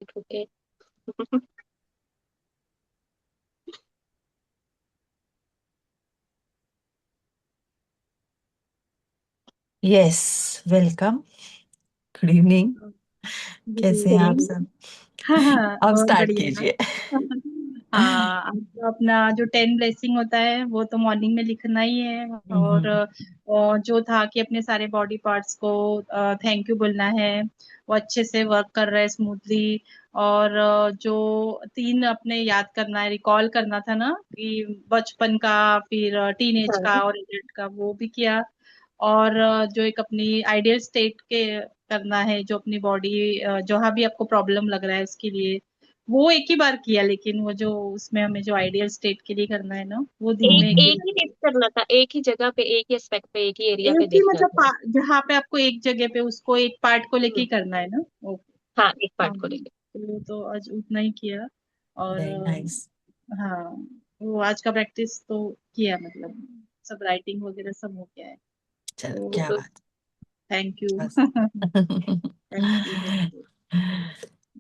Okay. Yes, welcome. Good evening. Good कैसे हैं आप इवनिंग। सब? हाँ हाँ, आप बहुत स्टार्ट बढ़िया। कीजिए। हाँ, आपको अपना जो 10 ब्लेसिंग होता है वो तो मॉर्निंग में लिखना ही है। हम्म। और जो था कि अपने सारे बॉडी पार्ट्स को थैंक यू बोलना है, वो अच्छे से वर्क कर रहे हैं स्मूथली। और जो तीन अपने याद करना है, रिकॉल करना था ना, कि बचपन का, फिर टीनेज हाँ। का और एडल्ट का, वो भी किया। और जो एक अपनी आइडियल स्टेट के करना है, जो अपनी बॉडी, जहाँ भी आपको प्रॉब्लम लग रहा है उसके लिए, वो एक ही बार किया। लेकिन वो जो उसमें हमें जो आइडियल स्टेट के लिए करना है ना, वो दिन में हम्म। एक ही हम्म। बार हम्म। किया। हम्म। एक हम्म। ही शिफ्ट करना था, एक ही जगह पे, एक ही एस्पेक्ट पे, एक ही एरिया पे ही देखना मतलब था। जहाँ पे आपको एक जगह पे उसको एक पार्ट को लेके हम्म, ही करना है ना? ओके। हाँ, एक हाँ, पार्ट को लेके। तो आज उतना ही किया। और वेरी नाइस। हाँ, वो आज का प्रैक्टिस तो किया, मतलब सब राइटिंग वगैरह सब हो गया है। चलो, तो क्या बात। Thank you. बस। Thank you, thank you.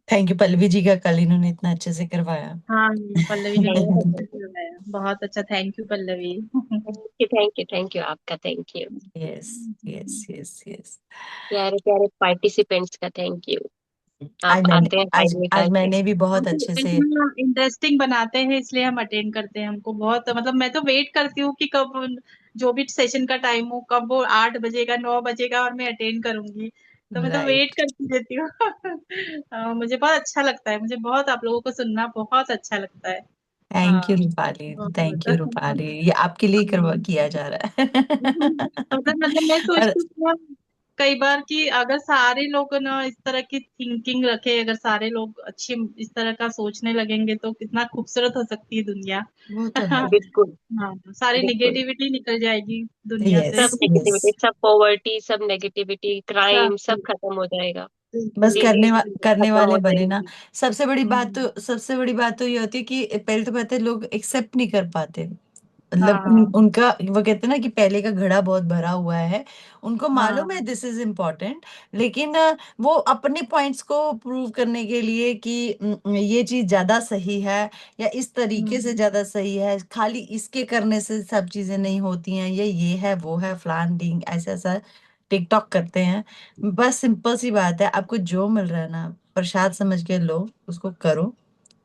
Thank you Pallavi ji का, कल इन्होंने इतना अच्छे से करवाया। हाँ, पल्लवी ने बहुत अच्छा करवाया, बहुत अच्छा, thank you Pallavi. Thank you, thank you, thank you, आपका thank you. Yes, yes, yes, yes. प्यारे प्यारे पार्टिसिपेंट्स का थैंक यू। आज आप मैंने आते हैं आज टाइम आज निकाल के। मैंने भी बहुत काफी अच्छे से। इतना इंटरेस्टिंग बनाते हैं इसलिए हम अटेंड करते हैं, हमको बहुत, मतलब मैं तो वेट करती हूँ कि कब जो भी सेशन का टाइम हो, कब वो 8 बजेगा, 9 बजेगा और मैं अटेंड करूंगी। तो मैं तो वेट राइट। करती रहती हूँ। मुझे बहुत अच्छा लगता है, मुझे बहुत आप लोगों को सुनना बहुत अच्छा लगता है। थैंक यू हाँ, रूपाली, थैंक यू बहुत। रूपाली, ये आपके लिए करवा किया जा रहा है। मतलब मैं और सोचती हूँ कई बार कि अगर सारे लोग ना इस तरह की थिंकिंग रखे, अगर सारे लोग अच्छे इस तरह का सोचने लगेंगे तो कितना खूबसूरत हो सकती है दुनिया। वो तो है, बिल्कुल। हाँ, सारी बिल्कुल। निगेटिविटी निकल जाएगी दुनिया से। सब नेगेटिविटी, सब पॉवर्टी, सब नेगेटिविटी, सब क्राइम, सब खत्म हो जाएगा। बिल्कुल, बस बिल्कुल। करने खत्म वाले हो बने ना। जाएगी। हम्म। सबसे बड़ी बात तो ये होती है कि पहले तो पहले लोग एक्सेप्ट नहीं कर पाते। मतलब हाँ, उनका, वो कहते हैं ना कि पहले का घड़ा बहुत भरा हुआ है। उनको मालूम है हाँ। This is important. लेकिन वो अपने पॉइंट्स को प्रूव करने के लिए कि ये चीज ज्यादा सही है, या इस तरीके से हम्म, ज्यादा सही है, खाली इसके करने से सब चीजें नहीं होती हैं, ये है वो है, फलान ढींग, ऐसा ऐसा टिकटॉक करते हैं। बस सिंपल सी बात है, आपको जो मिल रहा है ना, प्रसाद समझ के लो, उसको करो।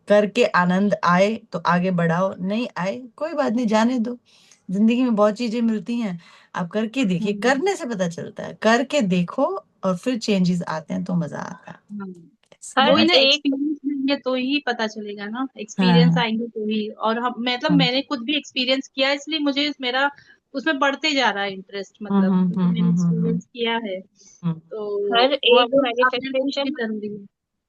करके आनंद आए तो आगे बढ़ाओ, नहीं आए कोई बात नहीं, जाने दो। जिंदगी में बहुत चीजें मिलती हैं। आप करके देखिए, हम्म, करने से पता चलता है, करके देखो और फिर चेंजेस आते हैं तो मजा आता है। हाँ। Yes, वही बहुत। ना, एक्सपीरियंस लेंगे तो ही पता चलेगा ना, एक्सपीरियंस हाँ। आएंगे तो ही। और हम, मतलब हम्म। मैंने खुद भी एक्सपीरियंस किया, इसलिए मुझे मेरा उसमें बढ़ते जा रहा है इंटरेस्ट, हम्म। मतलब हम्म। क्योंकि हम्म। मैंने हम्म। एक्सपीरियंस किया है। हम्म। तो हर वो एक अब मैं खुद भी मैनिफेस्टेशन करूंगी।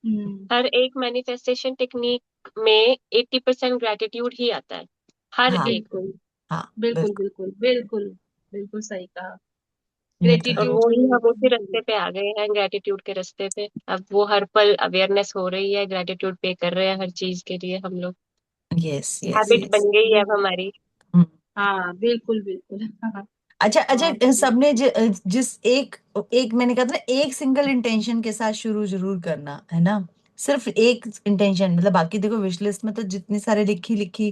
हम्म। हर एक मैनिफेस्टेशन टेक्निक में 80% ग्रेटिट्यूड ही आता है, हर हाँ, एक में। बिल्कुल, हाँ, बिल्कुल, बिल्कुल। बिल्कुल, बिल्कुल, बिल्कुल सही कहा। ये तो और ग्रेटिट्यूड। वो ही हम उसी रास्ते पे आ गए हैं, ग्रेटिट्यूड के रास्ते पे। अब वो हर पल अवेयरनेस हो रही है, ग्रेटिट्यूड पे कर रहे हैं हर चीज के लिए हम लोग। Yes, yes, habit yes. बन गई है अब हमारी। हाँ, बिल्कुल, बिल्कुल। अच्छा, हाँ, अच्छा, सबने जिस एक एक मैंने कहा था ना, एक सिंगल इंटेंशन के साथ शुरू जरूर करना है ना। सिर्फ एक इंटेंशन, मतलब बाकी देखो विश लिस्ट में तो जितनी सारे लिखी लिखी,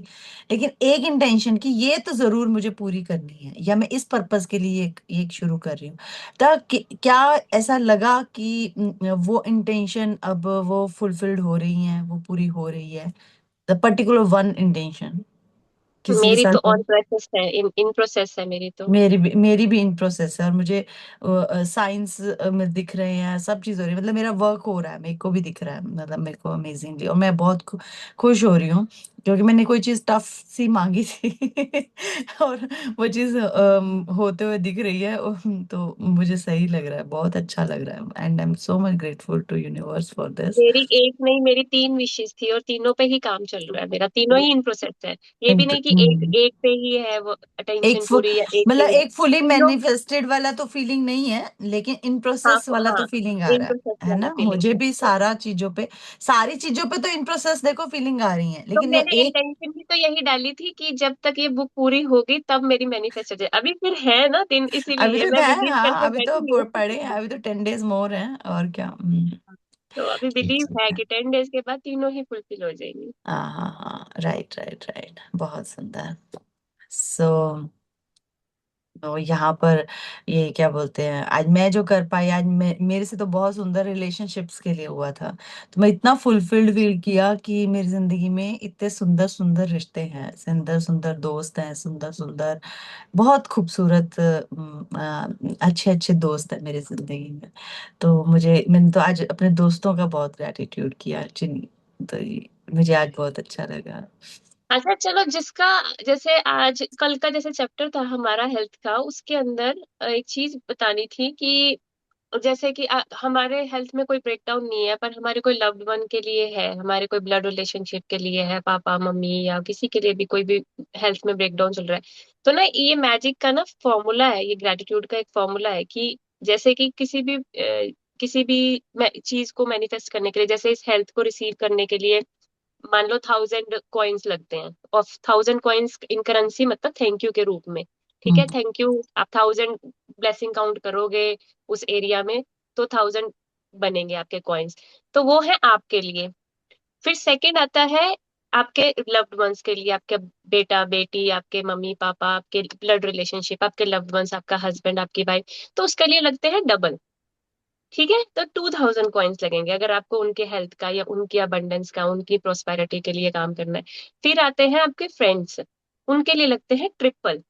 लेकिन एक इंटेंशन की ये तो जरूर मुझे पूरी करनी है, या मैं इस पर्पस के लिए एक शुरू कर रही हूँ। तो क्या ऐसा लगा कि वो इंटेंशन अब वो फुलफिल्ड हो रही है, वो पूरी हो रही है, द पर्टिकुलर वन इंटेंशन किसी के मेरी साथ? तो ऑन प्रोसेस है, इन इन प्रोसेस है मेरी तो। मेरी भी इन प्रोसेस है, और मुझे साइंस में दिख रहे हैं, सब चीज हो रही है, मतलब मेरा वर्क हो रहा है, मेरे को भी दिख रहा है, मतलब मेरे को अमेजिंगली, और मैं बहुत खुश हो रही हूँ, क्योंकि मैंने कोई चीज टफ सी मांगी थी। और वो चीज होते हुए दिख रही है। तो मुझे सही लग रहा है, बहुत अच्छा लग रहा है, and I am so much grateful to universe for this. मेरी एक नहीं, मेरी 3 विशेष थी और तीनों पे ही काम चल रहा है मेरा, तीनों ही इन प्रोसेस है। ये भी नहीं कि एक एक पे ही है वो एक अटेंशन पूरी, या एक पे मतलब ही है। एक फुली तीनों। मैनिफेस्टेड वाला तो फीलिंग नहीं है, लेकिन इन हाँ, प्रोसेस वाला हाँ, तो फीलिंग आ इन रहा प्रोसेस है वाला ना। फीलिंग मुझे है। भी सारी चीजों पे तो इन प्रोसेस देखो फीलिंग आ रही है, तो लेकिन ये मैंने एक। इंटेंशन भी तो यही डाली थी कि जब तक ये बुक पूरी होगी तब मेरी मैनिफेस्ट हो जाए। अभी फिर है ना दिन, अभी इसीलिए तो मैं है, बिलीव हाँ, करके अभी तो बैठी हूँ। पढ़े हैं, अभी तो 10 days मोर हैं, और क्या। तो अभी बिलीव है कि 10 डेज के बाद तीनों ही फुलफिल हो जाएंगी। हाँ हाँ हाँ, राइट राइट राइट, बहुत सुंदर। सो तो यहाँ पर ये क्या बोलते हैं, आज मैं जो कर पाई, आज मेरे से तो बहुत सुंदर रिलेशनशिप्स के लिए हुआ था। तो मैं इतना फुलफिल्ड फील किया कि मेरी जिंदगी में इतने सुंदर सुंदर रिश्ते हैं, सुंदर सुंदर दोस्त हैं, सुंदर सुंदर, बहुत खूबसूरत अच्छे अच्छे दोस्त हैं मेरी जिंदगी में। तो मैंने तो आज अपने दोस्तों का बहुत ग्रेटिट्यूड किया जिन, तो मुझे आज बहुत अच्छा लगा। अच्छा चलो, जिसका जैसे आज कल का जैसे चैप्टर था हमारा हेल्थ का, उसके अंदर एक चीज बतानी थी कि जैसे कि हमारे हेल्थ में कोई ब्रेकडाउन नहीं है, पर हमारे कोई लव्ड वन के लिए है, हमारे कोई ब्लड रिलेशनशिप के लिए है, पापा मम्मी या किसी के लिए भी कोई भी हेल्थ में ब्रेकडाउन चल रहा है, तो ना ये मैजिक का ना फॉर्मूला है, ये ग्रेटिट्यूड का एक फॉर्मूला है कि जैसे कि किसी भी चीज को मैनिफेस्ट करने के लिए, जैसे इस हेल्थ को रिसीव करने के लिए मान लो 1000 कॉइन्स लगते हैं, और 1000 कॉइन्स इन करेंसी मतलब थैंक यू के रूप में। ठीक हम्म है, थैंक यू, आप 1000 ब्लेसिंग काउंट करोगे उस एरिया में, तो 1000 बनेंगे आपके कॉइन्स। तो वो है आपके लिए। फिर सेकंड आता है आपके लव्ड वंस के लिए, आपके बेटा बेटी, आपके मम्मी पापा, आपके ब्लड रिलेशनशिप, आपके लव्ड वंस, आपका हस्बैंड, आपकी वाइफ, तो उसके लिए लगते हैं डबल। ठीक है, तो 2000 कॉइन्स लगेंगे अगर आपको उनके हेल्थ का या उनकी अबंडेंस का, उनकी प्रोस्पेरिटी के लिए काम करना है। फिर आते हैं आपके फ्रेंड्स, उनके लिए लगते हैं ट्रिपल।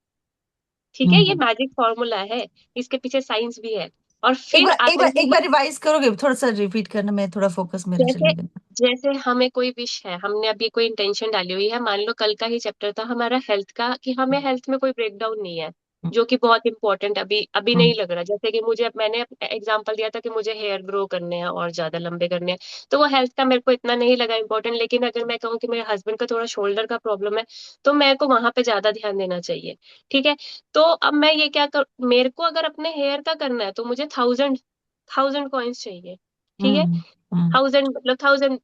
ठीक है, ये हम्म। मैजिक फॉर्मूला है, इसके पीछे साइंस भी है। और एक फिर बार एक आते बार हैं, एक बार रिवाइज करोगे, थोड़ा सा रिपीट करना, मैं थोड़ा फोकस मेरा जैसे चले गया। जैसे हमें कोई विश है, हमने अभी कोई इंटेंशन डाली हुई है, मान लो कल का ही चैप्टर था हमारा हेल्थ का कि हमें हेल्थ में कोई ब्रेकडाउन नहीं है, जो कि बहुत इंपॉर्टेंट अभी अभी नहीं हम्म लग रहा। जैसे कि मुझे, मैंने एग्जांपल दिया था कि मुझे हेयर ग्रो करने हैं और ज्यादा लंबे करने हैं, तो वो हेल्थ का मेरे को इतना नहीं लगा इंपॉर्टेंट। लेकिन अगर मैं कहूँ कि मेरे हस्बैंड का थोड़ा शोल्डर का प्रॉब्लम है, तो मेरे को वहां पे ज्यादा ध्यान देना चाहिए। ठीक है, तो अब मैं ये क्या कर, मेरे को अगर अपने हेयर का करना है तो मुझे 1000 कॉइन्स चाहिए। ठीक है, हम्म हम्म 1000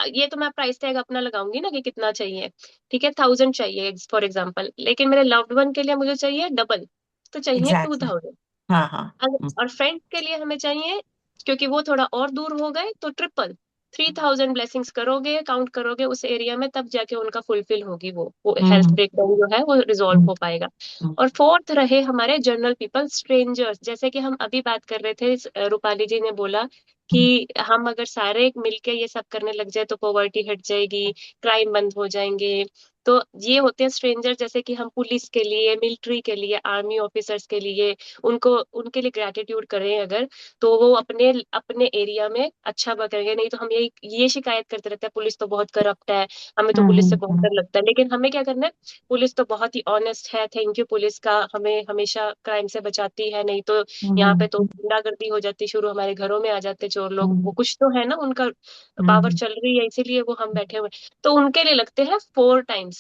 ये तो मैं प्राइस टैग अपना लगाऊंगी ना कि कितना चाहिए। ठीक है, 1000 चाहिए फॉर एग्जाम्पल, लेकिन मेरे लव्ड वन के लिए मुझे चाहिए डबल, तो चाहिए टू एग्जैक्टली। थाउजेंड हाँ हाँ। और फ्रेंड्स के लिए हमें चाहिए, क्योंकि वो थोड़ा और दूर हो गए, तो ट्रिपल। 3000 ब्लेसिंग्स करोगे, काउंट करोगे उस एरिया में, तब जाके उनका फुलफिल होगी वो हेल्थ हम्म ब्रेकडाउन जो है वो रिजॉल्व हम्म हो पाएगा। हम्म और फोर्थ रहे हमारे जनरल पीपल, स्ट्रेंजर्स, जैसे कि हम अभी बात कर रहे थे, रूपाली जी ने बोला हम्म कि हम अगर सारे मिलके ये सब करने लग जाए तो पॉवर्टी हट जाएगी, क्राइम बंद हो जाएंगे। तो ये होते हैं स्ट्रेंजर, जैसे कि हम पुलिस के लिए, मिलिट्री के लिए, आर्मी ऑफिसर्स के लिए, उनको उनके लिए ग्रेटिट्यूड करें अगर, तो वो अपने अपने एरिया में अच्छा करेंगे। नहीं तो हम ये शिकायत करते रहते हैं पुलिस तो बहुत करप्ट है, हमें तो पुलिस से बहुत हम्म डर लगता है, लेकिन हमें क्या करना है, पुलिस तो बहुत ही ऑनेस्ट है, थैंक यू पुलिस का, हमें हमेशा क्राइम से बचाती है। नहीं तो यहाँ पे तो हम्म गुंडागर्दी हो जाती शुरू, हमारे घरों में आ जाते चोर लोग, वो हम्म कुछ तो है ना उनका पावर हम्म चल रही है, इसीलिए वो हम बैठे हुए। तो उनके लिए लगते हैं 4 टाइम्स,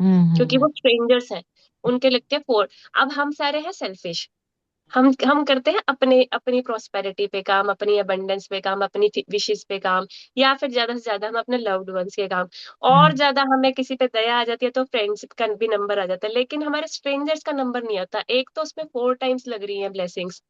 क्योंकि हम्म वो स्ट्रेंजर्स हैं, उनके लगते हैं 4। अब हम सारे हैं सेल्फिश, हम करते हैं अपने अपनी प्रोस्पेरिटी पे काम, अपनी अबंडेंस पे काम, अपनी विशेस पे काम, या फिर ज्यादा से ज्यादा हम अपने लव्ड वंस के काम, और हम्म ज्यादा हमें किसी पे दया आ जाती है तो फ्रेंड्स का भी नंबर आ जाता है, लेकिन हमारे स्ट्रेंजर्स का नंबर नहीं आता। एक तो उसमें 4 टाइम्स लग रही है ब्लेसिंग्स,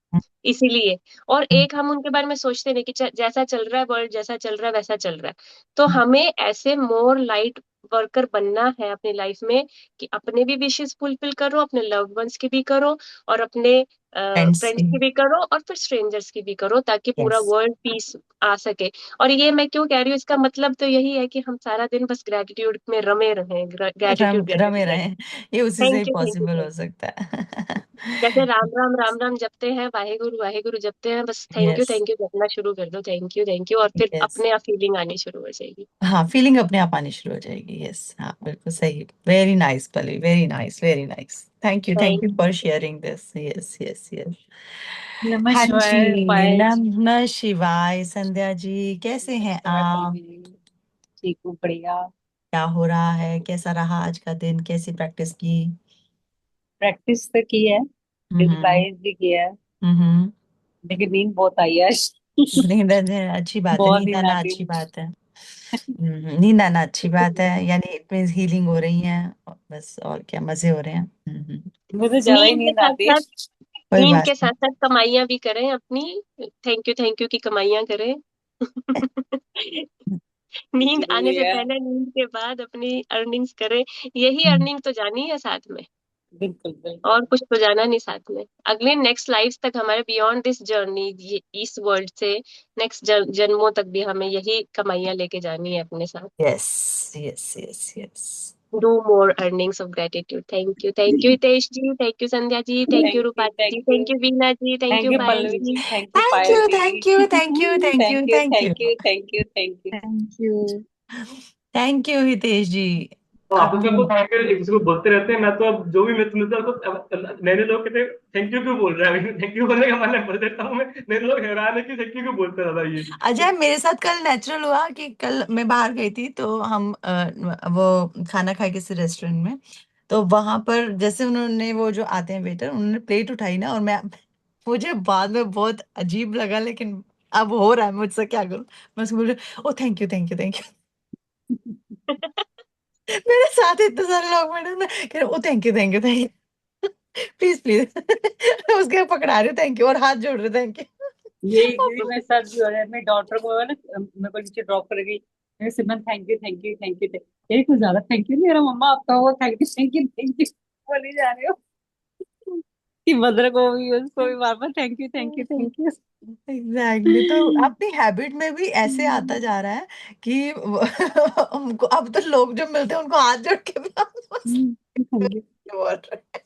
इसीलिए। और एक हम उनके बारे में सोचते नहीं कि जैसा चल रहा है वर्ल्ड, जैसा चल रहा है वैसा चल रहा है। तो हमें ऐसे मोर लाइट वर्कर बनना है अपनी लाइफ में, कि अपने भी विशेस फुलफिल करो, अपने लव्ड वंस की भी करो, और अपने फ्रेंड्स फ्रेंड्स की। की भी करो, और फिर स्ट्रेंजर्स की भी करो, ताकि पूरा यस। वर्ल्ड पीस आ सके। और ये मैं क्यों कह रही हूँ, इसका मतलब तो यही है कि हम सारा दिन बस ग्रेटिट्यूड में रमे रहें, ग्रेटिट्यूड रमे ग्रेटिट्यूड। रहे, ये उसी से ही thank you thank you possible thank हो यू। सकता है। जैसे राम राम राम राम जपते हैं, वाहेगुरु वाहेगुरु जपते हैं, बस यस थैंक यू जपना शुरू कर दो, थैंक यू, और फिर यस। अपने आप फीलिंग आनी शुरू हो जाएगी। हाँ, फीलिंग अपने आप आनी शुरू हो जाएगी। यस, हाँ बिल्कुल सही। वेरी नाइस पली, very nice, very nice. Thank thank you for sharing this. Yes yes yes. नमः हाँ शिवाय जी, पायल जी। नमः शिवाय। संध्या जी कैसे हैं स्वाति आप? जी, ठीक हूँ बढ़िया। क्या हो रहा है, कैसा रहा आज का दिन, कैसी प्रैक्टिस की? प्रैक्टिस तो की है, हम्म विजुलाइज भी किया है, हम्म। लेकिन नींद बहुत आई है आज। नींद अच्छी बात है, बहुत नींद नींद आना आती अच्छी है। बात है। नींद आना अच्छी बात है, यानी इट मीन्स हीलिंग हो रही है। बस और क्या, मजे हो रहे हैं। मुझे ज्यादा ही नींद के नींद साथ आती है। साथ कोई नींद बात के नहीं। साथ साथ कमाइयां भी करें अपनी, थैंक यू की कमाइयां करें। नींद आने जरूरी से है। पहले, नींद के बाद अपनी अर्निंग्स करें। यही अर्निंग तो जानी है साथ में, बिल्कुल बिल्कुल। और कुछ तो जाना नहीं साथ में। अगले नेक्स्ट लाइफ तक हमारे, बियॉन्ड दिस जर्नी, इस वर्ल्ड से नेक्स्ट जन्मों तक भी हमें यही कमाइयां लेके जानी है अपने साथ। Yes yes yes yes. Do more earnings of gratitude. Thank you Hitesh ji, thank you Sandhya ji, thank you thank you Rupali ji, thank you thank you Bina ji, thank thank you you Payal Pallavi ji. Ji, thank you thank Payal you ji. Thank you thank you thank you thank you thank you thank you thank you thank you. Thank you. Thank you Hitesh ji. तो आप आपस में तो thank you एक दूसरे को बोलते रहते हैं। मैं तो अब जो भी मिलता है तो नए नए लोग कहते हैं थैंक यू क्यों बोल रहा है, थैंक यू बोलने का मतलब बोल देता हूँ मैं। नए लोग हैरान है कि थैंक यू क्यों बोलते रहता है ये। अजय, मेरे साथ कल नेचुरल हुआ कि कल मैं बाहर गई थी, तो हम वो खाना खाए किसी रेस्टोरेंट में। तो वहां पर जैसे उन्होंने, वो जो आते हैं वेटर, उन्होंने प्लेट उठाई ना, और मैं, मुझे बाद में बहुत अजीब लगा, लेकिन अब हो रहा है मुझसे, क्या करूं। मैं उसको बोल रही, oh thank you thank you thank you. मेरे साथ इतने सारे लोग बैठे, मैं कह रहे, oh thank you please please. उसके पकड़ा रही हूँ थैंक यू, और हाथ जोड़ रहे थैंक यही यू। मेरे साथ भी हो रहा है। मेरी डॉटर को ना, मेरे को नीचे ड्रॉप करेगी, मैं Simran thank you thank you thank you. ये कुछ ज्यादा थैंक यू नहीं, मेरा मम्मा आपका वो थैंक यू बोली जा रहे हो कि मदर को भी, उसको भी बार बार thank you thank you. Exactly. तो अपनी हैबिट में भी ऐसे आता जा रहा है कि हमको अब तो लोग जो मिलते हैं उनको हाथ जोड़ के भी हम थैंक यू। बोल रहे हैं।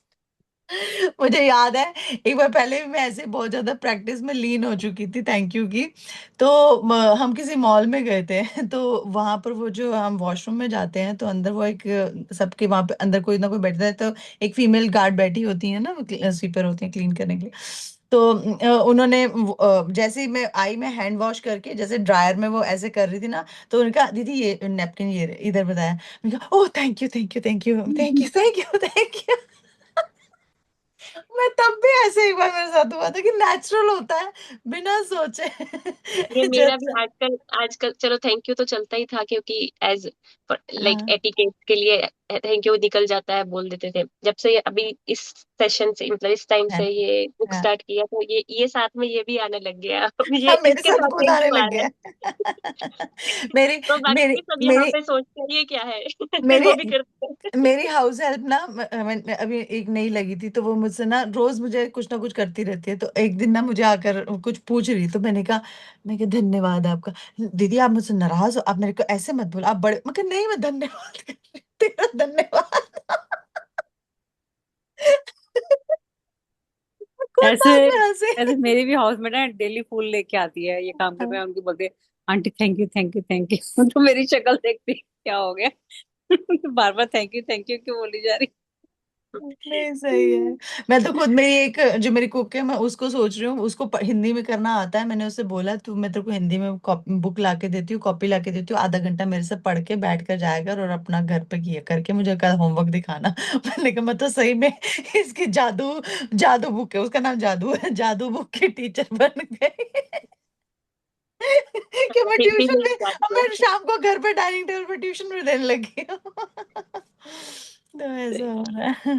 मुझे याद है, एक बार पहले भी मैं ऐसे बहुत ज्यादा प्रैक्टिस में लीन हो चुकी थी थैंक यू की। तो हम किसी मॉल में गए थे। तो वहां पर वो जो हम वॉशरूम में जाते हैं, तो अंदर वो एक, सबके वहां पे अंदर कोई ना कोई बैठता है, तो एक फीमेल गार्ड बैठी होती है ना, स्वीपर होती है क्लीन करने के लिए। तो उन्होंने जैसे ही मैं आई, मैं हैंड वॉश करके जैसे ड्रायर में वो ऐसे कर रही थी ना, तो उनका, दीदी ये नेपकिन ये इधर बताया। मैंने कहा, oh thank you thank you thank you thank you thank you thank you. मैं तब भी ऐसे एक बार मेरे साथ हुआ था कि नेचुरल होता है, बिना सोचे। ये मेरा भी जैसे, आजकल आजकल चलो थैंक यू तो चलता ही था, क्योंकि एज लाइक हाँ एटिकेट के लिए थैंक यू निकल जाता है, बोल देते थे। जब से अभी इस सेशन से, मतलब इस टाइम हाँ से ये बुक हाँ स्टार्ट किया, तो ये साथ में ये भी आने लग गया। अब ये हाँ, मेरे इसके साथ साथ खुद थैंक आने यू आ लग रहा गया। है। मेरी तो मेरी बाकी सब यहाँ मेरी पे सोचते हैं ये क्या है। मेरी वो भी करते हैं। मेरी हाउस हेल्प ना, अभी एक नई लगी थी, तो वो मुझसे ना रोज मुझे कुछ ना कुछ करती रहती है। तो एक दिन ना मुझे आकर कुछ पूछ रही, तो मैं कहा धन्यवाद आपका। दीदी आप मुझसे नाराज हो, आप मेरे को ऐसे मत बोलो, आप बड़े। मैं कहा नहीं, मैं धन्यवाद कर रही हूँ, तेरा धन्यवाद। खुद ऐसे बाद में हंसे। ऐसे मेरी भी हाउसमेट है, डेली फूल लेके आती है ये काम करके, मैं उनकी बोलती है aunty thank you thank you thank you. तो मेरी शक्ल देखती है, क्या हो गया। बार बार थैंक यू क्यों बोली जा रही। नहीं सही है। मैं तो खुद, मेरी एक जो मेरी कुक है, मैं उसको सोच रही हूँ, उसको हिंदी में करना आता है। मैंने उससे बोला, तू, मैं तेरे को हिंदी में बुक ला के देती हूँ, कॉपी ला के देती हूँ, आधा घंटा मेरे से पढ़ के बैठ कर जाएगा, और अपना घर पे किया करके मुझे कल होमवर्क दिखाना। मैंने कहा मैं तो सही में इसकी जादू जादू बुक है, उसका नाम जादू है, जादू बुक की टीचर बन गई। कि मैं हिंदी ट्यूशन में ही में, बात अब किया। मैं शाम को घर पे डाइनिंग टेबल पे ट्यूशन में देने लगी हूँ। तो ऐसा हो रहा है।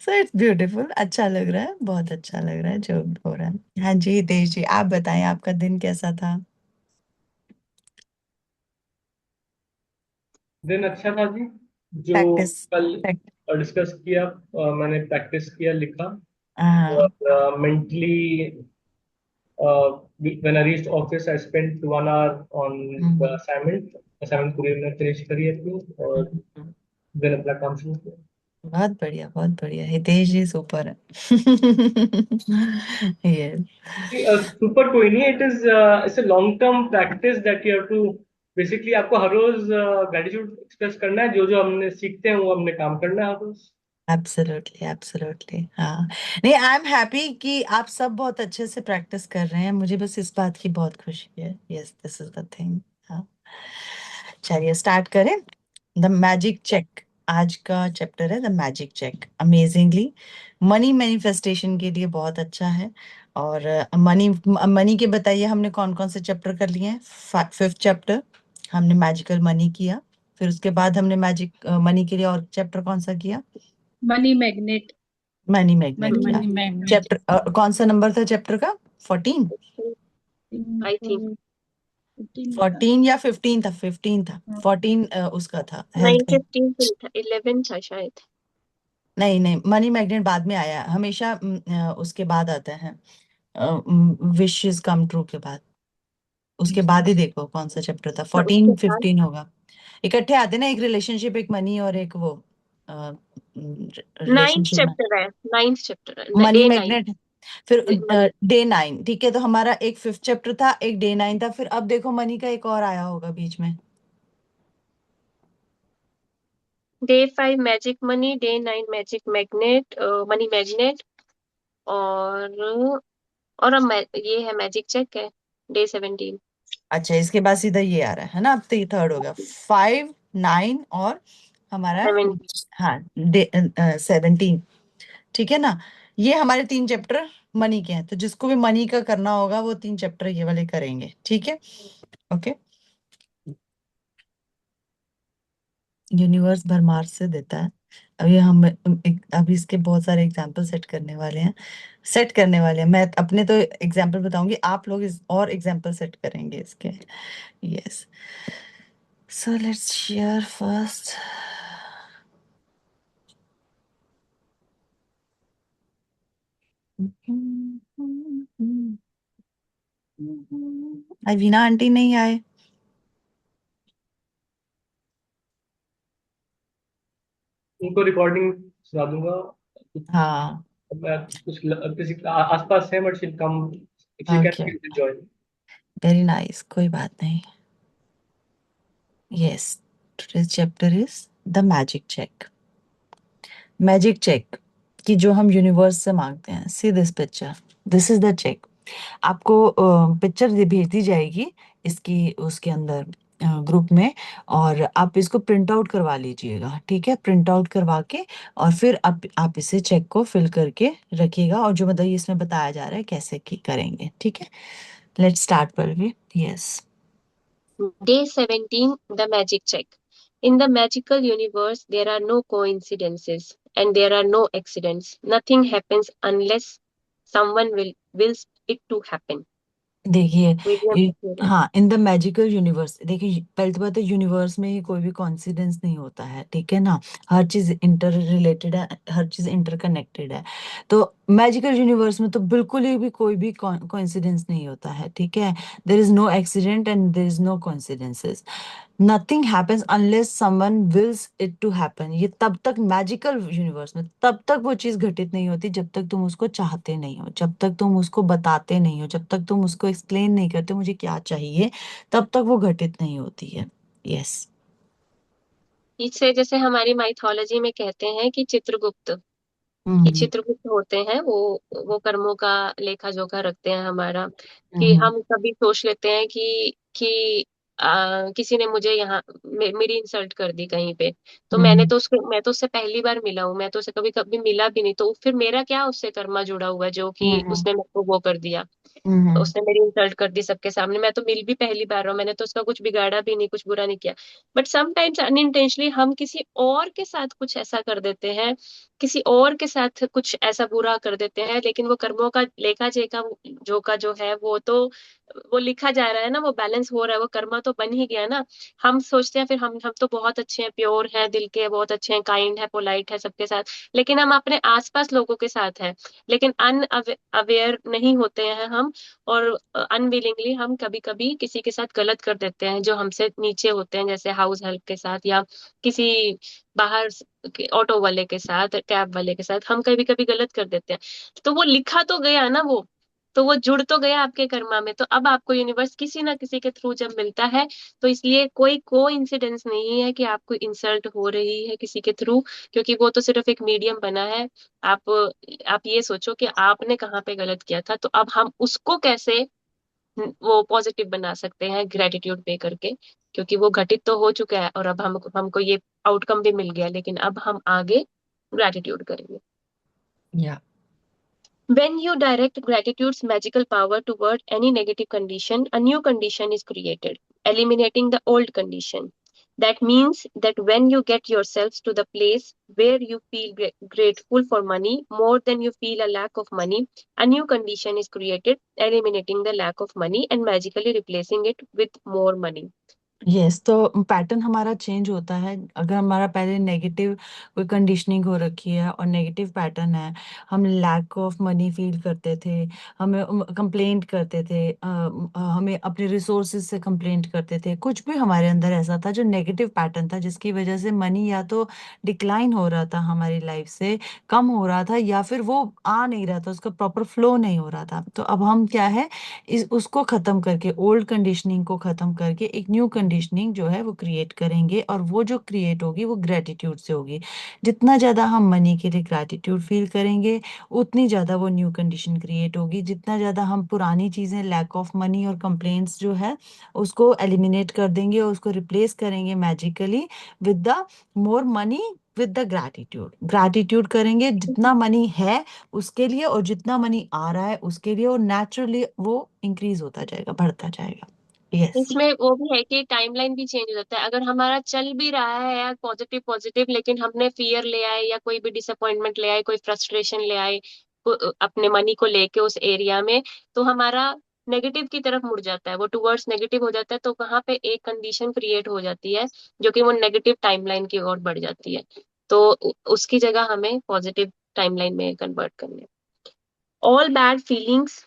सो इट्स ब्यूटीफुल, अच्छा लग रहा है, बहुत अच्छा लग रहा है जो हो रहा है। हाँ जी हितेश जी, आप बताएं आपका दिन कैसा था। दिन अच्छा था जी। जो प्रैक्टिस। कल डिस्कस किया, मैंने प्रैक्टिस किया, लिखा। हाँ। और mentally when I reached office I spent 1 hour on the hmm, assignment पूरी मैंने फिनिश करी अपनी, और हम्म, दिन अपना काम शुरू किया। बहुत बढ़िया बहुत बढ़िया, हितेश जी सुपर है। यस। सुपर कोई नहीं, it's a long term practice that you have to, basically आपको हर रोज ग्रेटिट्यूड एक्सप्रेस करना है। जो जो हमने सीखते हैं वो हमने काम करना है हर रोज। एब्सोल्युटली एब्सोल्युटली, हाँ। नहीं, आई एम हैप्पी कि आप सब बहुत अच्छे से प्रैक्टिस कर रहे हैं, मुझे बस इस बात की बहुत खुशी है। Yes, this is the thing. हाँ, चलिए स्टार्ट करें। द मैजिक चेक, आज का चैप्टर है the magic check. Amazingly money manifestation के लिए बहुत अच्छा है। और मनी मनी के बताइए, हमने कौन कौन से चैप्टर कर लिए हैं। 5th चैप्टर हमने मैजिकल मनी किया। फिर उसके बाद हमने मैजिक मनी के लिए और चैप्टर कौन सा किया। Money magnet. Money magnet money किया। Money magnet. चैप्टर कौन सा नंबर था चैप्टर का। 14। आई थिंक 14 या 15 था, 15 था, 14 उसका था हेल्थ का। 15 नहीं था, 11 था शायद। नहीं नहीं, मनी मैग्नेट बाद में आया हमेशा, उसके बाद आता है, विशेस कम ट्रू के बाद, उसके बाद ही देखो कौन सा चैप्टर था, हाँ, उसके 14 बाद 15 होगा। इकट्ठे आते ना, एक रिलेशनशिप, एक मनी, और एक वो 9th रिलेशनशिप में चैप्टर है, 9th चैप्टर है, मनी डे 9। मैग्नेट। फिर मनी। डे 9, ठीक है, तो हमारा एक 5th चैप्टर था, एक डे 9 था, फिर अब देखो मनी का एक और आया होगा बीच में। Day 5 magic money, day 9 magic magnet, money magnet, और अब ये है मैजिक चेक है, डे 17। अच्छा, इसके बाद सीधा ये आ रहा है ना, अब तो ये थर्ड हो गया, 5 9 और हमारा, 17। हाँ, डे 17, ठीक है ना। ये हमारे 3 चैप्टर मनी के हैं, तो जिसको भी मनी का करना होगा वो 3 चैप्टर ये वाले करेंगे, ठीक है। ओके, यूनिवर्स भरमार से देता है। अभी हम अभी इसके बहुत सारे एग्जाम्पल सेट करने वाले हैं। मैं अपने तो एग्जाम्पल बताऊंगी, आप लोग इस और एग्जाम्पल सेट करेंगे इसके। Yes, so let's share first. Avina aunty नहीं आए। उनको रिकॉर्डिंग सुना दूंगा। हाँ, मैं कुछ किसी आसपास है, but she come, she okay, can join. Very nice, कोई बात नहीं। Yes, today's chapter is the magic check. Magic check कि जो हम यूनिवर्स से मांगते हैं। See this picture, this is the check. आपको पिक्चर भेज दी जाएगी इसकी, उसके अंदर ग्रुप में, और आप इसको प्रिंट आउट करवा लीजिएगा, ठीक है, प्रिंट आउट करवा के, और फिर आप इसे चेक को फिल करके रखिएगा, और जो मतलब इसमें बताया जा रहा है कैसे की करेंगे, ठीक है। Let's start Pallavi. Yes. Day 17, the magic check. In the magical universe, there are no coincidences and there are no accidents. Nothing happens unless someone wills it to happen. देखिए, William ये- Shakespeare। हाँ, इन द मैजिकल यूनिवर्स, देखिए पहले तो बात है, universe में ही कोई भी कॉन्सिडेंस नहीं होता है, ठीक है ना। हर चीज इंटर रिलेटेड है, हर चीज इंटरकनेक्टेड है। तो मैजिकल यूनिवर्स में तो बिल्कुल ही भी कोई भी कॉन्सिडेंस नहीं होता है, ठीक है। There is no accident and there is no coincidences. Nothing happens unless someone wills it to happen. ये तब तक मैजिकल यूनिवर्स में तब तक वो चीज घटित नहीं होती जब तक तुम उसको चाहते नहीं हो, जब तक तुम उसको बताते नहीं हो, जब तक तुम उसको एक्सप्लेन नहीं करते मुझे क्या चाहिए, तब तक वो घटित नहीं होती है। यस। इससे जैसे हमारी माइथोलॉजी में कहते हैं कि चित्रगुप्त, कि हम्म चित्रगुप्त होते हैं वो कर्मों का लेखा जोखा रखते हैं हमारा। कि हम्म हम कभी सोच लेते हैं कि किसी ने मुझे यहाँ मेरी इंसल्ट कर दी कहीं पे, तो हम्म मैं तो उससे पहली बार मिला हूँ, मैं तो उससे कभी कभी मिला भी नहीं, तो फिर मेरा क्या उससे कर्मा जुड़ा हुआ है जो कि हम्म उसने मेरे को वो कर दिया, हम्म उसने मेरी इंसल्ट कर दी सबके सामने। मैं तो मिल भी पहली बार रहा हूँ, मैंने तो उसका कुछ बिगाड़ा भी नहीं, कुछ बुरा नहीं किया। बट समटाइम्स अनइंटेंशनली हम किसी और के साथ कुछ ऐसा कर देते हैं, किसी और के साथ कुछ ऐसा बुरा कर देते हैं, लेकिन वो कर्मों का लेखा जेखा जो का जो है वो लिखा जा रहा है ना, वो बैलेंस हो रहा है, वो कर्मा तो बन ही गया ना। हम सोचते हैं फिर हम तो बहुत अच्छे हैं, प्योर हैं दिल के, बहुत अच्छे हैं, काइंड है, पोलाइट है सबके साथ, लेकिन हम अपने आसपास लोगों के साथ हैं, लेकिन अनअवेयर नहीं होते हैं हम। और अनविलिंगली हम कभी कभी किसी के साथ गलत कर देते हैं जो हमसे नीचे होते हैं, जैसे हाउस हेल्प के साथ या किसी बाहर ऑटो वाले के साथ, कैब वाले के साथ हम कभी कभी गलत कर देते हैं। तो वो लिखा तो गया ना, वो तो वो जुड़ तो गया आपके कर्मा में। तो अब आपको यूनिवर्स किसी ना किसी के थ्रू जब मिलता है, तो इसलिए कोई इंसिडेंस नहीं है कि आपको इंसल्ट हो रही है किसी के थ्रू, क्योंकि वो तो सिर्फ एक मीडियम बना है। आप आप ये सोचो कि आपने कहाँ पे गलत किया था, तो अब हम उसको कैसे वो पॉजिटिव बना सकते हैं ग्रेटिट्यूड पे करके, क्योंकि वो घटित तो हो चुका है और अब हमको ये आउटकम भी मिल गया, लेकिन अब हम आगे ग्रेटिट्यूड करेंगे। या When you direct gratitude's magical power toward any negative condition, a new condition is created, eliminating the old condition. That means that when you get yourselves to the place where you feel grateful for money more than you feel a lack of money, a new condition is created, eliminating the lack of money and magically replacing it with more money. Yes, तो pattern हमारा change होता है। अगर हमारा पहले negative कोई conditioning हो रखी है और नेगेटिव पैटर्न है, हम लैक ऑफ मनी फील करते थे, हमें कंप्लेंट करते थे, हमें अपने रिसोर्सेज से कंप्लेंट करते थे, कुछ भी हमारे अंदर ऐसा था जो नेगेटिव पैटर्न था, जिसकी वजह से मनी या तो डिक्लाइन हो रहा था हमारी लाइफ से, कम हो रहा था, या फिर वो आ नहीं रहा था, उसका प्रॉपर फ्लो नहीं हो रहा था। तो अब हम क्या है, इस उसको खत्म करके, ओल्ड कंडीशनिंग को खत्म करके एक न्यू कंडीशनिंग जो है वो क्रिएट करेंगे, और वो जो क्रिएट होगी वो ग्रेटिट्यूड से होगी। जितना ज्यादा हम मनी के लिए ग्रेटिट्यूड फील करेंगे, उतनी ज्यादा वो न्यू कंडीशन क्रिएट होगी। जितना ज्यादा हम पुरानी चीजें, लैक ऑफ मनी और कंप्लेंट्स जो है, उसको एलिमिनेट कर देंगे और उसको रिप्लेस करेंगे magically with the more money, with the gratitude. Gratitude करेंगे जितना मनी है उसके लिए, और जितना मनी आ रहा है उसके लिए, और नेचुरली वो इंक्रीज होता जाएगा, बढ़ता जाएगा। यस। इसमें वो भी है कि टाइमलाइन भी चेंज हो जाता है। अगर हमारा चल भी रहा है यार पॉजिटिव पॉजिटिव, लेकिन हमने फियर ले आए या कोई भी डिसअपॉइंटमेंट ले आए, कोई फ्रस्ट्रेशन ले आए अपने मनी को लेके उस एरिया में, तो हमारा नेगेटिव की तरफ मुड़ जाता है, वो टुवर्ड्स नेगेटिव हो जाता है। तो वहां पे एक कंडीशन क्रिएट हो जाती है जो कि वो नेगेटिव टाइमलाइन की ओर बढ़ जाती है। तो उसकी जगह हमें पॉजिटिव टाइमलाइन में कन्वर्ट करने। All bad feelings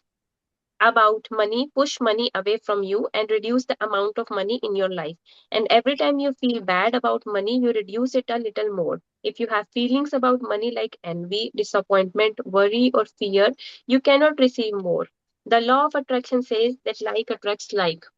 about money push money away from you and reduce the amount of money in your life. And every time you feel bad about money, you reduce it a little more. If you have feelings about money like envy, disappointment, worry, or fear, you cannot receive more. The law of attraction says that like attracts like.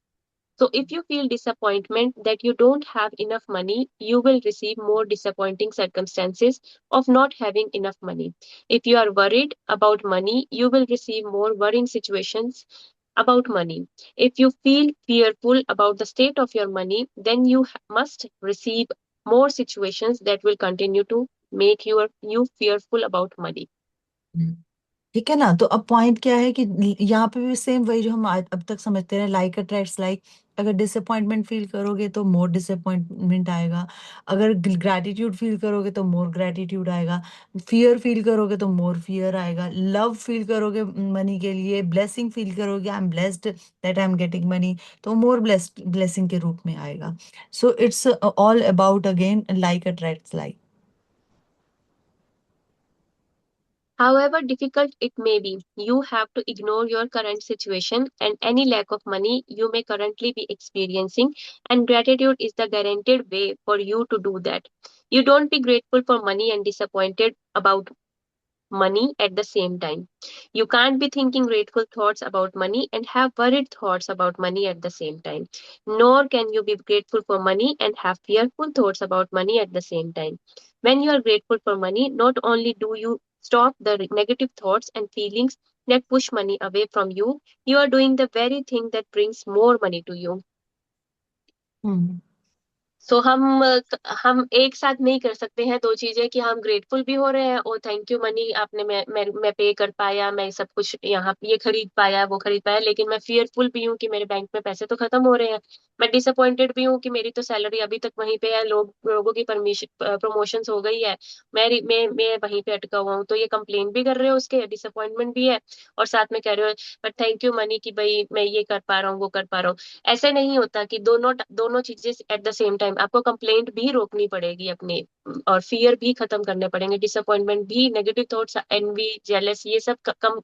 So if you feel disappointment that you don't have enough money, you will receive more disappointing circumstances of not having enough money. If you are worried about money, you will receive more worrying situations about money. If you feel fearful about the state of your money, then you must receive more situations that will continue to make you fearful about money. ठीक है ना। तो अब point क्या है कि यहाँ पे भी सेम वही जो हम अब तक समझते रहे, लाइक अट्रैक्ट्स लाइक। अगर डिसअपॉइंटमेंट फील करोगे तो मोर डिसअपॉइंटमेंट आएगा, अगर ग्रैटिट्यूड फील करोगे तो मोर ग्रैटिट्यूड आएगा, फियर फील करोगे तो मोर फियर आएगा, लव फील करोगे मनी के लिए, ब्लेसिंग फील करोगे, I am blessed that I am getting money, तो मोर ब्लेस्ड ब्लेसिंग के रूप में आएगा। So it's all about again like attracts like. However difficult it may be, you have to ignore your current situation and any lack of money you may currently be experiencing, and gratitude is the guaranteed way for you to do that. You don't be grateful for money and disappointed about money at the same time. You can't be thinking grateful thoughts about money and have worried thoughts about money at the same time. Nor can you be grateful for money and have fearful thoughts about money at the same time. When you are grateful for money, not only do you stop the negative thoughts and feelings that push money away from you, you are doing the very thing that brings more money to you. सो हम एक साथ नहीं कर सकते हैं दो चीजें, कि हम ग्रेटफुल भी हो रहे हैं और थैंक यू मनी आपने मैं पे कर पाया, मैं सब कुछ यहाँ ये खरीद पाया वो खरीद पाया, लेकिन मैं फियरफुल भी हूँ कि मेरे बैंक में पैसे तो खत्म हो रहे हैं। मैं डिसअपॉइंटेड भी हूँ कि मेरी तो सैलरी अभी तक वहीं पे है, लोगों की परमिशन प्रमोशन हो गई है, मैं वहीं पे अटका हुआ हूँ। तो ये कंप्लेन भी कर रहे हो, उसके डिसअपॉइंटमेंट भी है, और साथ में कह रहे हो बट थैंक यू मनी कि भाई मैं ये कर पा रहा हूँ वो कर पा रहा हूँ। ऐसे नहीं होता कि दोनों दोनों चीजें एट द सेम टाइम। आपको कंप्लेंट भी रोकनी पड़ेगी अपने, और फियर भी खत्म करने पड़ेंगे, डिसअपॉइंटमेंट भी, नेगेटिव थॉट्स, एनवी, जेलस, ये सब come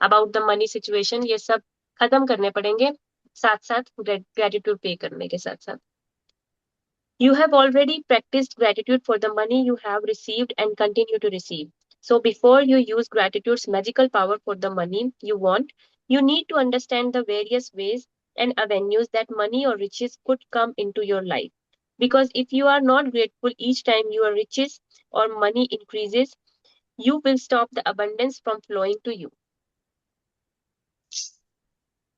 about the money situation, ये सब खत्म करने पड़ेंगे साथ साथ ग्रेटिट्यूड पे करने के साथ साथ। You have already practiced gratitude for the money you have received and continue to receive. So before you use gratitude's magical power for the money you want, you need to understand the various ways and avenues that money or riches could come into your life. Because if you are not grateful each time your riches or money increases, you will stop the abundance from flowing to you.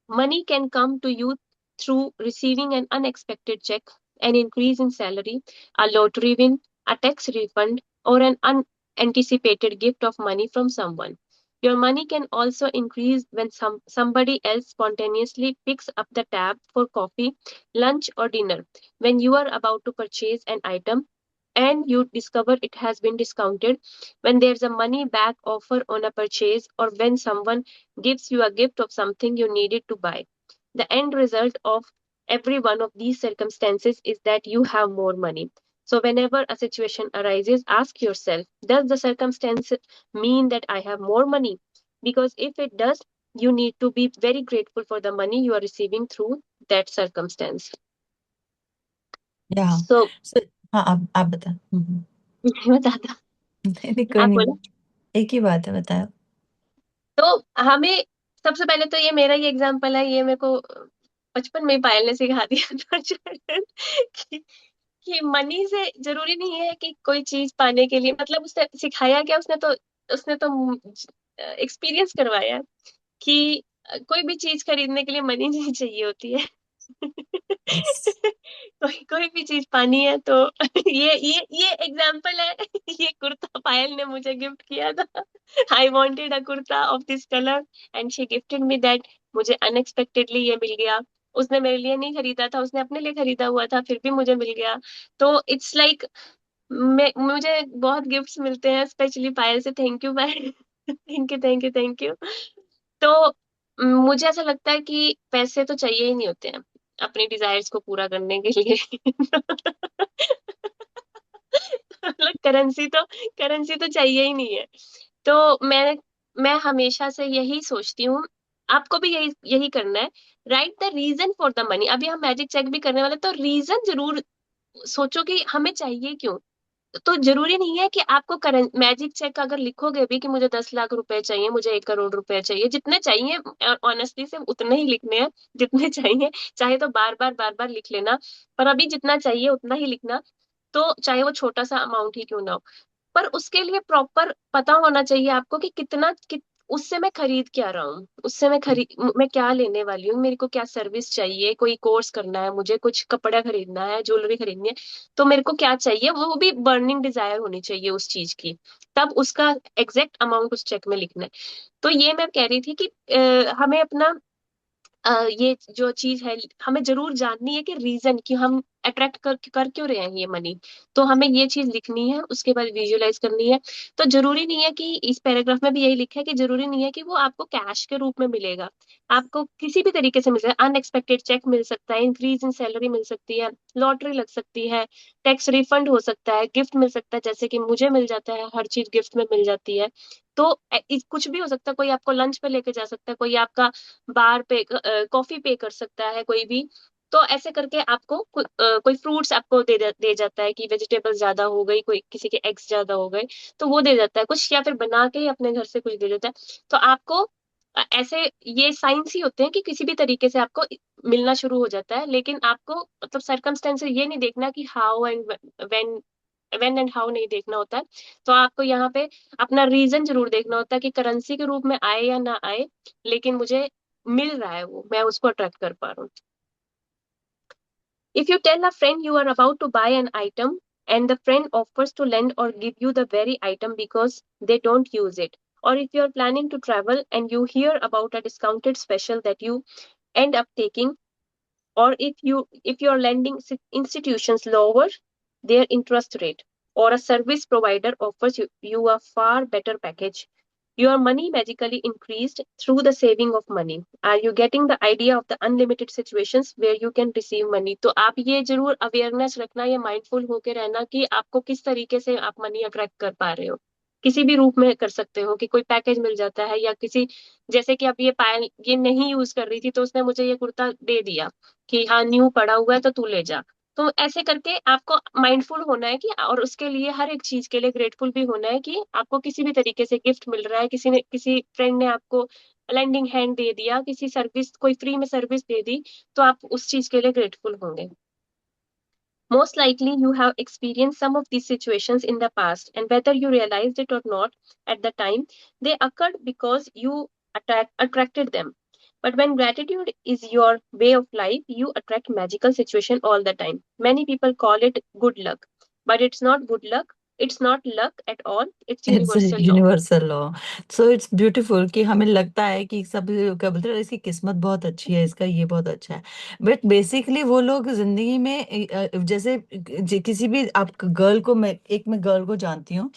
Money can come to you through receiving an unexpected check, an increase in salary, a lottery win, a tax refund, or an unanticipated gift of money from someone. Your money can also increase when somebody else spontaneously picks up the tab for coffee, lunch, or dinner. When you are about to purchase an item and you discover it has been discounted, when there's a money back offer on a purchase, or when someone gives you a gift of something you needed to buy. The end result of every one of these circumstances is that you have more money. So, whenever a situation arises, ask yourself, does the circumstance mean that I have more money? Because if it does, you need to be very grateful for the money you are receiving through that circumstance. या So, सो हाँ आप बता बता दो, नहीं नहीं कोई आप नहीं बोलो। एक ही बात है बताओ तो हमें सबसे पहले तो ये मेरा ही एग्जाम्पल है, ये मेरे को बचपन में ही पायल ने सिखा दिया था कि, कि मनी से जरूरी नहीं है कि कोई चीज पाने के लिए, मतलब उसने सिखाया क्या, उसने तो एक्सपीरियंस करवाया कि कोई भी चीज खरीदने के लिए मनी नहीं चाहिए होती है। यस कोई कोई भी चीज पानी है तो ये एग्जाम्पल है। ये कुर्ता पायल ने मुझे गिफ्ट किया था। I wanted a kurta of this colour and she gifted me that. मुझे अनएक्सपेक्टेडली ये मिल गया। उसने मेरे लिए नहीं खरीदा था, उसने अपने लिए खरीदा हुआ था, फिर भी मुझे मिल गया। तो इट्स लाइक मुझे बहुत गिफ्ट्स मिलते हैं, स्पेशली पायल से। Thank you Payal. Thank you thank you thank you. तो मुझे ऐसा लगता है कि पैसे तो चाहिए ही नहीं होते हैं अपनी डिजायर्स को पूरा करने के लिए। मतलब करेंसी तो चाहिए ही नहीं है। तो मैं हमेशा से यही सोचती हूँ, आपको भी यही यही करना है। Write the reason for the money. अभी हम मैजिक चेक भी करने वाले, तो रीजन जरूर सोचो कि हमें चाहिए क्यों। तो जरूरी नहीं है कि आपको करंट मैजिक चेक अगर लिखोगे भी कि मुझे 10 लाख रुपए चाहिए, मुझे 1 करोड़ रुपए चाहिए, जितने चाहिए ऑनेस्टली से उतने ही लिखने हैं जितने चाहिए। चाहे तो बार बार लिख लेना, पर अभी जितना चाहिए उतना ही लिखना। तो चाहे वो छोटा सा अमाउंट ही क्यों ना हो, पर उसके लिए प्रॉपर पता होना चाहिए आपको कि उससे मैं खरीद क्या रहा हूँ, उससे मैं क्या लेने वाली हूँ, मेरे को क्या सर्विस चाहिए, कोई कोर्स करना है, मुझे कुछ कपड़ा खरीदना है, ज्वेलरी खरीदनी है, तो मेरे को क्या चाहिए, वो भी बर्निंग डिजायर होनी चाहिए उस चीज की। तब उसका एग्जैक्ट अमाउंट उस चेक में लिखना है। तो ये मैं कह रही थी कि हमें अपना ये जो चीज है हमें जरूर जाननी है कि रीजन कि हम अट्रैक्ट कर क्यों रहे हैं ये मनी। तो हमें ये चीज लिखनी है, उसके बाद विजुअलाइज करनी है। तो जरूरी नहीं है कि इस पैराग्राफ में भी यही लिखा है कि जरूरी नहीं है कि वो आपको कैश के रूप में मिलेगा। आपको किसी भी तरीके से मिल सकता है। अनएक्सपेक्टेड चेक मिल सकता है, इंक्रीज इन सैलरी मिल सकती है, लॉटरी लग सकती है, टैक्स रिफंड हो सकता है, गिफ्ट मिल सकता है, जैसे कि मुझे मिल जाता है, हर चीज गिफ्ट में मिल जाती है। तो कुछ भी हो सकता है, कोई आपको लंच पे लेके जा सकता है, कोई आपका बार पे कॉफी पे कर सकता है, कोई भी। तो ऐसे करके आपको कोई फ्रूट्स आपको दे जाता है कि वेजिटेबल्स ज्यादा हो गई, कोई किसी के एग्स ज्यादा हो गए तो वो दे जाता है कुछ, या फिर बना के ही अपने घर से कुछ दे देता है। तो आपको ऐसे ये साइंस ही होते हैं कि किसी भी तरीके से आपको मिलना शुरू हो जाता है। लेकिन आपको मतलब सर्कमस्टेंसेस ये नहीं देखना कि how and when when and how नहीं देखना होता है। तो आपको यहाँ पे अपना रीजन जरूर देखना होता है कि करेंसी के रूप में आए या ना आए, लेकिन मुझे मिल रहा है, वो मैं उसको अट्रैक्ट कर पा रहा हूँ। If you tell a friend you are about to buy an item and the friend offers to lend or give you the very item because they don't use it, or if you are planning to travel and you hear about a discounted special that you end up taking, or if your lending institutions lower their interest rate, or a service provider offers you a far better package, your money magically increased through the saving of money. Are you getting the idea of the unlimited situations where you can receive money? तो आप ये जरूर awareness रखना, ये mindful होके रहना कि आपको किस तरीके से आप मनी अट्रैक्ट कर पा रहे हो। किसी भी रूप में कर सकते हो कि कोई पैकेज मिल जाता है, या किसी जैसे कि अब ये पायल ये नहीं यूज कर रही थी तो उसने मुझे ये कुर्ता दे दिया कि हाँ न्यू पड़ा हुआ है तो तू ले जा। तो ऐसे करके आपको माइंडफुल होना है कि, और उसके लिए हर एक चीज के लिए ग्रेटफुल भी होना है कि आपको किसी भी तरीके से गिफ्ट मिल रहा है, किसी फ्रेंड ने आपको लेंडिंग हैंड दे दिया, किसी सर्विस कोई फ्री में सर्विस दे दी, तो आप उस चीज के लिए ग्रेटफुल होंगे। Most likely, you have experienced some of these situations in the past, and whether you realized it or not at the time, they occurred because you attracted them. But when gratitude is your way of life, you attract magical situation all the time. Many people call it good luck, but it's not good luck. It's not luck at all, it's it's universal law. Universal law. So it's beautiful कि हमें लगता है कि सब क्या बोलते हैं, इसकी किस्मत बहुत अच्छी है, इसका ये बहुत अच्छा है. बट बेसिकली वो लोग जिंदगी में जैसे किसी भी आप गर्ल को, मैं गर्ल को जानती हूँ,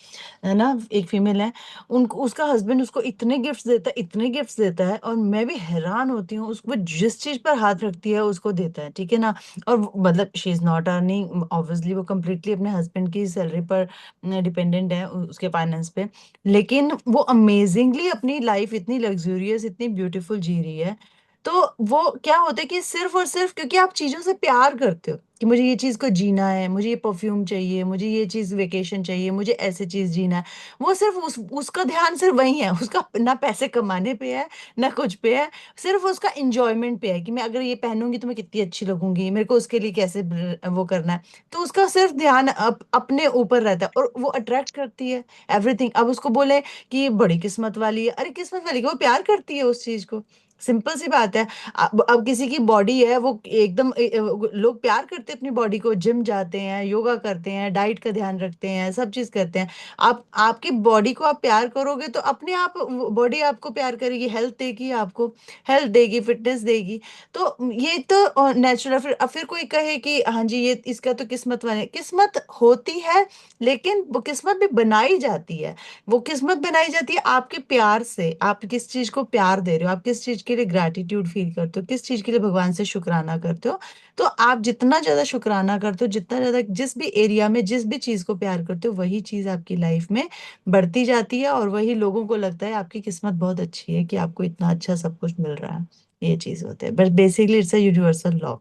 है ना, एक फीमेल है, उनको उसका हस्बैंड उसको इतने गिफ्ट्स देता है, इतने गिफ्ट्स देता है, और मैं भी हैरान होती हूँ, उसको जिस चीज पर हाथ रखती है उसको देता है, ठीक है ना. और मतलब she is not earning obviously, वो कम्प्लीटली अपने हस्बैंड की सैलरी पर डिपेंडेंट है, उसके फाइनेंस पे. लेकिन वो अमेजिंगली अपनी लाइफ इतनी लग्जूरियस, इतनी ब्यूटीफुल जी रही है. तो वो क्या होता है कि सिर्फ और सिर्फ क्योंकि आप चीजों से प्यार करते हो कि मुझे ये चीज को जीना है, मुझे ये परफ्यूम चाहिए, मुझे ये चीज वेकेशन चाहिए, मुझे ऐसे चीज जीना है. वो सिर्फ उसका ध्यान सिर्फ वही है, उसका ना पैसे कमाने पे है, ना कुछ पे है. सिर्फ उसका इंजॉयमेंट पे है कि मैं अगर ये पहनूंगी तो मैं कितनी अच्छी लगूंगी, मेरे को उसके लिए कैसे वो करना है. तो उसका सिर्फ ध्यान अपने ऊपर रहता है, और वो अट्रैक्ट करती है एवरीथिंग. अब उसको बोले कि बड़ी किस्मत वाली है, अरे किस्मत वाली, वो प्यार करती है उस चीज को. सिंपल सी बात है. अब किसी की बॉडी है, वो एकदम लोग प्यार करते हैं अपनी बॉडी को, जिम जाते हैं, योगा करते हैं, डाइट का ध्यान रखते हैं, सब चीज करते हैं. आप आपकी बॉडी को आप प्यार करोगे तो अपने आप बॉडी आपको प्यार करेगी, हेल्थ देगी आपको, हेल्थ देगी, फिटनेस देगी. तो ये तो नेचुरल. फिर अब फिर कोई कहे कि हाँ जी ये इसका तो किस्मत वाले, किस्मत होती है, लेकिन वो किस्मत भी बनाई जाती है. वो किस्मत बनाई जाती है आपके प्यार से. आप किस चीज को प्यार दे रहे हो, आप किस चीज के लिए ग्रैटिट्यूड फील करते हो, किस चीज के लिए भगवान से शुक्राना करते हो. तो आप जितना ज्यादा शुक्राना करते हो, जितना ज्यादा जिस भी एरिया में जिस भी चीज को प्यार करते हो, वही चीज आपकी लाइफ में बढ़ती जाती है, और वही लोगों को लगता है आपकी किस्मत बहुत अच्छी है कि आपको इतना अच्छा सब कुछ मिल रहा है. ये चीज होते हैं, but basically it's a universal law.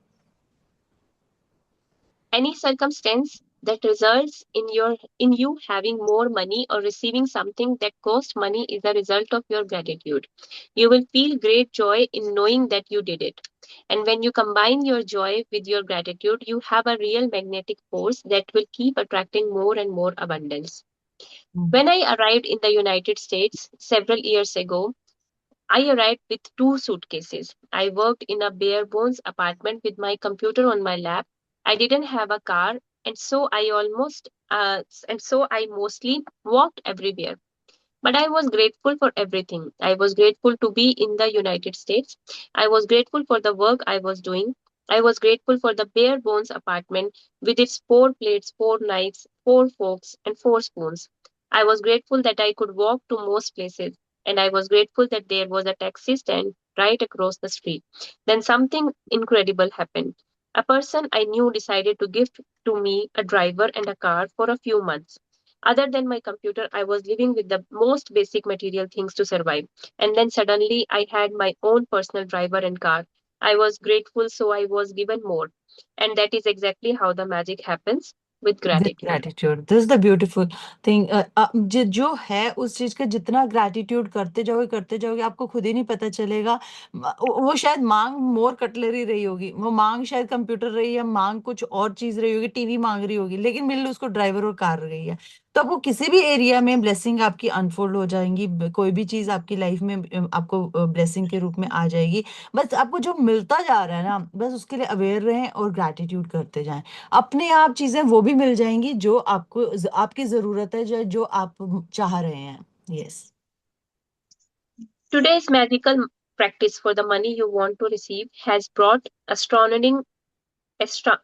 Any circumstance that results in you having more money or receiving something that cost money is a result of your gratitude. You will feel great joy in knowing that you did it. And when you combine your joy with your gratitude, you have a real magnetic force that will keep attracting more and more abundance. When I arrived in the United States several years ago, I arrived with two suitcases. I worked in a bare bones apartment with my computer on my lap. I didn't have a car, and so I mostly walked everywhere. But I was grateful for everything. I was grateful to be in the United States. I was grateful for the work I was doing. I was grateful for the bare bones apartment with its four plates, four knives, four forks, and four spoons. I was grateful that I could walk to most places, and I was grateful that there was a taxi stand right across the street. Then something incredible happened. A person I knew decided to give to me a driver and a car for a few months. Other than my computer, I was living with the most basic material things to survive. And then suddenly I had my own personal driver and car. I was grateful, so I was given more. And that is exactly how the magic happens with with gratitude. Gratitude, this is the beautiful thing. जो है उस चीज का जितना gratitude करते जाओगे आपको खुद ही नहीं पता चलेगा. वो शायद मांग मोर कटलरी रही होगी, वो मांग शायद कंप्यूटर रही है, मांग कुछ और चीज रही होगी, टीवी मांग रही होगी, लेकिन मिल उसको ड्राइवर और कार रही है. तो वो किसी भी एरिया में ब्लेसिंग आपकी अनफोल्ड हो जाएंगी, कोई भी चीज आपकी लाइफ में आपको ब्लेसिंग के रूप में आ जाएगी. बस आपको जो मिलता जा रहा है ना, बस उसके लिए अवेयर रहें और ग्रेटिट्यूड करते जाएं. अपने आप चीजें वो भी मिल जाएंगी जो आपको आपकी जरूरत है, जो जो आप चाह रहे हैं. Yes. Today's magical practice for the money you want to receive has brought astra-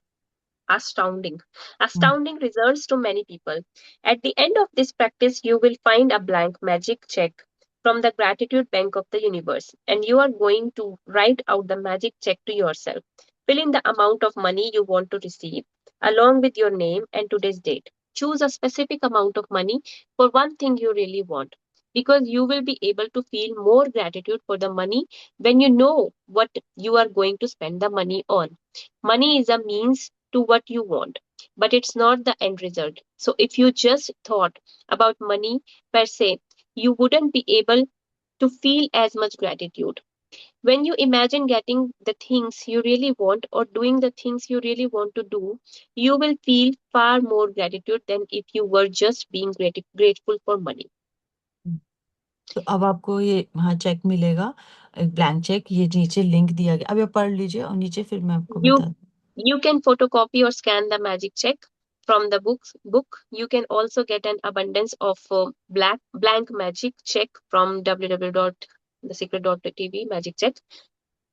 astounding, astounding results to many people. At the end of this practice, you will find a blank magic check from the gratitude bank of the universe, and you are going to write out the magic check to yourself. Fill in the amount of money you want to receive, along with your name and today's date. Choose a specific amount of money for one thing you really want, because you will be able to feel more gratitude for the money when you know what you are going to spend the money on. Money is a means to what you want, but it's not the end result. So if you just thought about money per se, you wouldn't be able to feel as much gratitude. When you imagine getting the things you really want or doing the things you really want to do, you will feel far more gratitude than if you were just being grateful for money. तो अब आपको ये वहाँ check मिलेगा, एक blank cheque, ये नीचे link दिया गया, अब ये पढ़ लीजिए और नीचे फिर मैं आपको You बता. you can photocopy or scan the magic check from the book. You can also get an abundance of blank magic check from www.thesecret.tv magic check.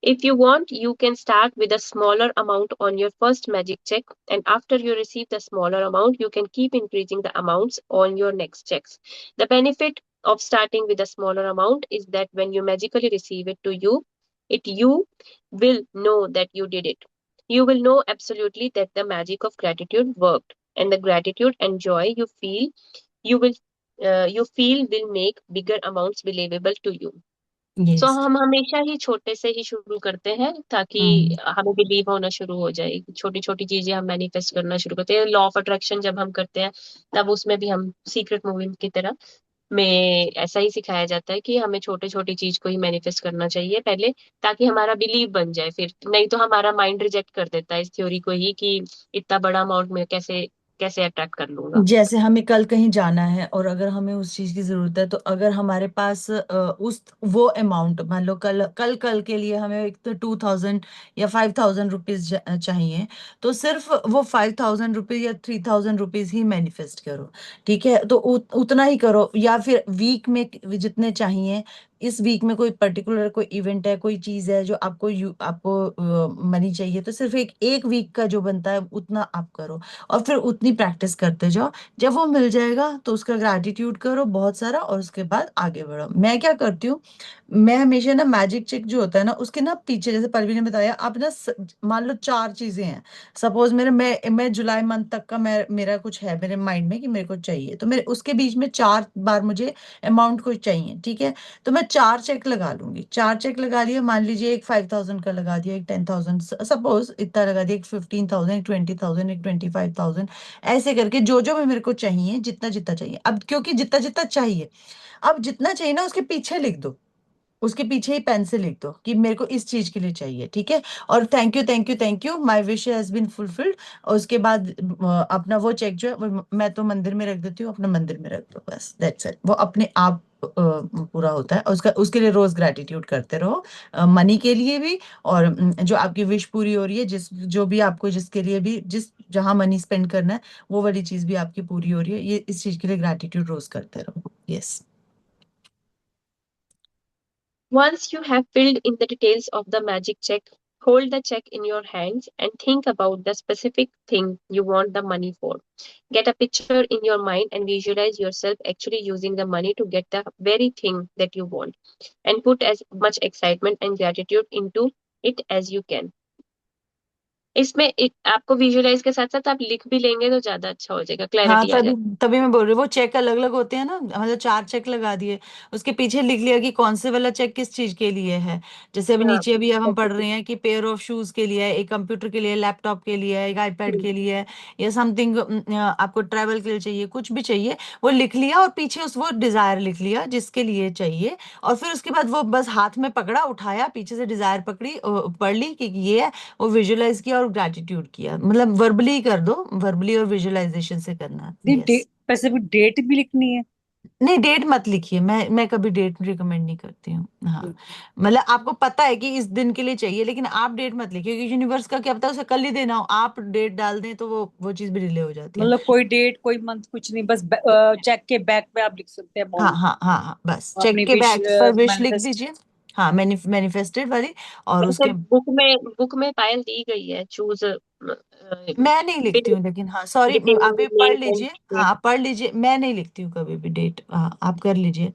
If you want, you can start with a smaller amount on your first magic check, and after you receive the smaller amount, you can keep increasing the amounts on your next checks. The benefit of starting with a smaller amount is that when you magically receive it to you, you will know that you did it. You will know absolutely that the magic of gratitude worked, and the gratitude and joy you will you feel will make bigger amounts believable to you. So yes. हम हमेशा ही छोटे से ही शुरू करते हैं ताकि हमें believe होना शुरू हो जाए। छोटी छोटी चीजें हम मैनिफेस्ट करना शुरू करते हैं। लॉ ऑफ अट्रैक्शन जब हम करते हैं तब उसमें भी हम सीक्रेट मूवी की तरह में ऐसा ही सिखाया जाता है कि हमें छोटे छोटी चीज को ही मैनिफेस्ट करना चाहिए पहले, ताकि हमारा बिलीव बन जाए। फिर नहीं तो हमारा माइंड रिजेक्ट कर देता है इस थ्योरी को ही कि इतना बड़ा अमाउंट में कैसे कैसे अट्रैक्ट कर लूंगा। जैसे हमें कल कहीं जाना है और अगर हमें उस चीज की जरूरत है, तो अगर हमारे पास उस वो अमाउंट, मान लो कल कल कल के लिए हमें एक तो 2000 या 5000 रुपीज चाहिए, तो सिर्फ वो 5000 रुपीज या 3000 रुपीज ही मैनिफेस्ट करो। ठीक है, तो उतना ही करो। या फिर वीक में जितने चाहिए, इस वीक में कोई पर्टिकुलर कोई इवेंट है, कोई चीज है जो आपको मनी चाहिए, तो सिर्फ एक एक वीक का जो बनता है उतना आप करो, और फिर उतनी प्रैक्टिस करते जाओ। जब वो मिल जाएगा तो उसका ग्रैटिट्यूड करो बहुत सारा, और उसके बाद आगे बढ़ो। मैं क्या करती हूँ, मैं हमेशा ना मैजिक चेक जो होता है ना, उसके ना पीछे, जैसे पल्लवी ने बताया, आप ना मान लो 4 चीजें हैं। सपोज मैं जुलाई मंथ तक का मेरा कुछ है मेरे माइंड में कि मेरे को चाहिए, तो मेरे उसके बीच में 4 बार मुझे अमाउंट कुछ चाहिए। ठीक है, तो मैं 4 चेक लगा लूंगी। 4 चेक लगा लिया, मान लीजिए एक 5000 का लगा दिया, एक 10,000, सपोज इतना लगा दिया, एक 15,000, एक 20,000, एक 25,000, ऐसे करके जो जो भी मेरे को चाहिए, जितना जितना चाहिए। अब क्योंकि जितना जितना चाहिए, अब जितना चाहिए ना उसके पीछे लिख दो, उसके पीछे ही पेन से लिख दो कि मेरे को इस चीज के लिए चाहिए। ठीक है, और thank you thank you thank you, my wish has been fulfilled. और उसके बाद अपना वो चेक जो है मैं तो मंदिर में रख देती हूँ, अपना मंदिर में रख दो, बस दैट्स इट। वो अपने आप पूरा होता है। उसके लिए रोज ग्रेटिट्यूड करते रहो, मनी के लिए भी, और जो आपकी विश पूरी हो रही है, जो भी आपको जिसके लिए भी, जहां मनी स्पेंड करना है, वो वाली चीज भी आपकी पूरी हो रही है, ये इस चीज के लिए ग्रेटिट्यूड रोज करते रहो। Yes. Once you have filled in the details of the magic check, hold the check in your hands and think about the specific thing you want the money for. Get a picture in your mind and visualize yourself actually using the money to get the very thing that you want, and put as much excitement and gratitude into it as you can. इसमें आपको visualise के साथ साथ आप लिख भी लेंगे तो ज्यादा अच्छा हो जाएगा, हाँ, क्लैरिटी आ तभी जाएगी। तभी मैं बोल रही हूँ, वो चेक अलग अलग होते हैं ना, मतलब 4 चेक लगा दिए, उसके पीछे लिख लिया कि कौन से वाला चेक किस चीज के लिए है। जैसे अभी हाँ, नीचे अभी अब हम पढ़ रहे हैं कि पेयर ऑफ शूज के लिए है, एक कंप्यूटर के लिए, लैपटॉप के लिए, एक आईपैड के लिए, या समथिंग आपको ट्रैवल के लिए चाहिए, कुछ भी चाहिए, वो लिख लिया, और पीछे उस वो डिजायर लिख लिया जिसके लिए चाहिए। और फिर उसके बाद वो बस हाथ में पकड़ा, उठाया, पीछे से डिजायर पकड़ी, पढ़ ली कि ये है, वो विजुअलाइज किया और ग्रेटिट्यूड किया। मतलब वर्बली कर दो, वर्बली और विजुअलाइजेशन से करना। यस। स्पेसिफिक डेट भी लिखनी है? नहीं, डेट मत लिखिए, मैं कभी डेट रिकमेंड नहीं करती हूँ। हाँ, मतलब आपको पता है कि इस दिन के लिए चाहिए, लेकिन आप डेट मत लिखिए, क्योंकि यूनिवर्स का क्या पता उसे कल ही देना हो, आप डेट डाल दें तो वो चीज भी डिले हो जाती है। मतलब कोई डेट कोई मंथ कुछ नहीं, बस चेक के बैक पे आप लिख सकते हैं हाँ अमाउंट, हाँ हाँ हाँ, बस चेक अपनी के विश बैक पर विश लिख मैनिफेस्ट। दीजिए। हाँ, मैनिफेस्टेड वाली। और वैसे उसके बुक में पायल दी गई है, चूज मैं नहीं लिखती हूँ, लेकिन हाँ सॉरी, डिटेल आप भी पढ़ नेम एंड लीजिए। हाँ, डेट। आप पढ़ लीजिए, मैं नहीं लिखती हूँ कभी भी डेट। हाँ, आप कर लीजिए।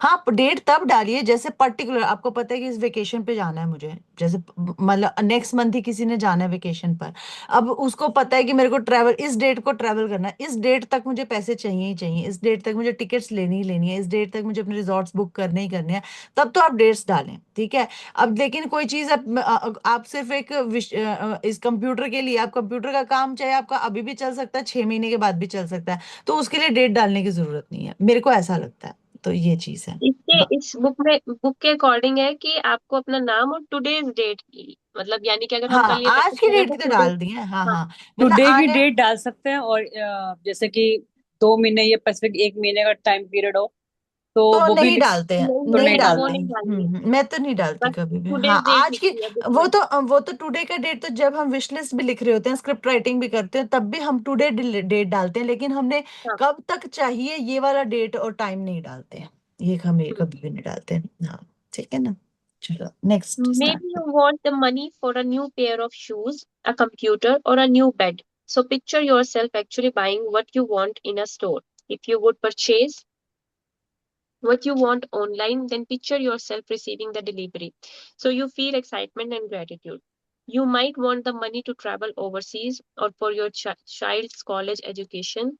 हाँ, डेट तब डालिए जैसे पर्टिकुलर आपको पता है कि इस वेकेशन पे जाना है मुझे, जैसे मतलब नेक्स्ट मंथ ही किसी ने जाना है वेकेशन पर। अब उसको पता है कि मेरे को ट्रैवल, इस डेट को ट्रैवल करना है, इस डेट तक मुझे पैसे चाहिए ही चाहिए, इस डेट तक मुझे टिकट्स लेनी ही लेनी है, इस डेट तक मुझे अपने रिजॉर्ट्स बुक करने ही करने हैं, तब तो आप डेट्स डालें। ठीक है। अब लेकिन कोई चीज आप सिर्फ एक इस कंप्यूटर के लिए, आप कंप्यूटर का काम चाहे आपका अभी भी चल सकता है, 6 महीने के बाद भी चल सकता है, तो उसके लिए डेट डालने की जरूरत नहीं है, मेरे को ऐसा लगता है। तो ये चीज है। इसके इस बुक के अकॉर्डिंग है कि आपको अपना नाम और टुडेज डेट की, मतलब यानी कि अगर हम हाँ, कल ये आज प्रैक्टिस की कर रहे हैं डेट तो की तो टुडे। डाल दी है। हाँ हाँ, हाँ, मतलब टुडे की आने। डेट डाल सकते हैं, और जैसे कि 2 महीने या स्पेसिफिक 1 महीने का टाइम पीरियड हो, तो तो वो भी नहीं डालते हैं, नहीं तो नहीं नहीं नहीं, वो डालते डालते। नहीं हैं। डालनी है, मैं तो नहीं डालती बस कभी भी। टुडेज हाँ, डेट आज की लिखी है दिस वो मंथ। तो वो तो टुडे का डेट तो जब हम विश लिस्ट भी लिख रहे होते हैं, स्क्रिप्ट राइटिंग भी करते हैं, तब भी हम टुडे डेट डालते हैं, लेकिन हमने हाँ। कब तक चाहिए ये वाला डेट और टाइम नहीं डालते हैं। ये हम हम्म। कभी भी नहीं डालते हैं। हाँ, ठीक है ना। चलो next Maybe start. you want the money for a new pair of shoes, a computer, or a new bed. So picture yourself actually buying what you want in a store. If you would purchase what you want online, then picture yourself receiving the delivery. So you feel excitement and gratitude. You might want the money to travel overseas or for your child's college education.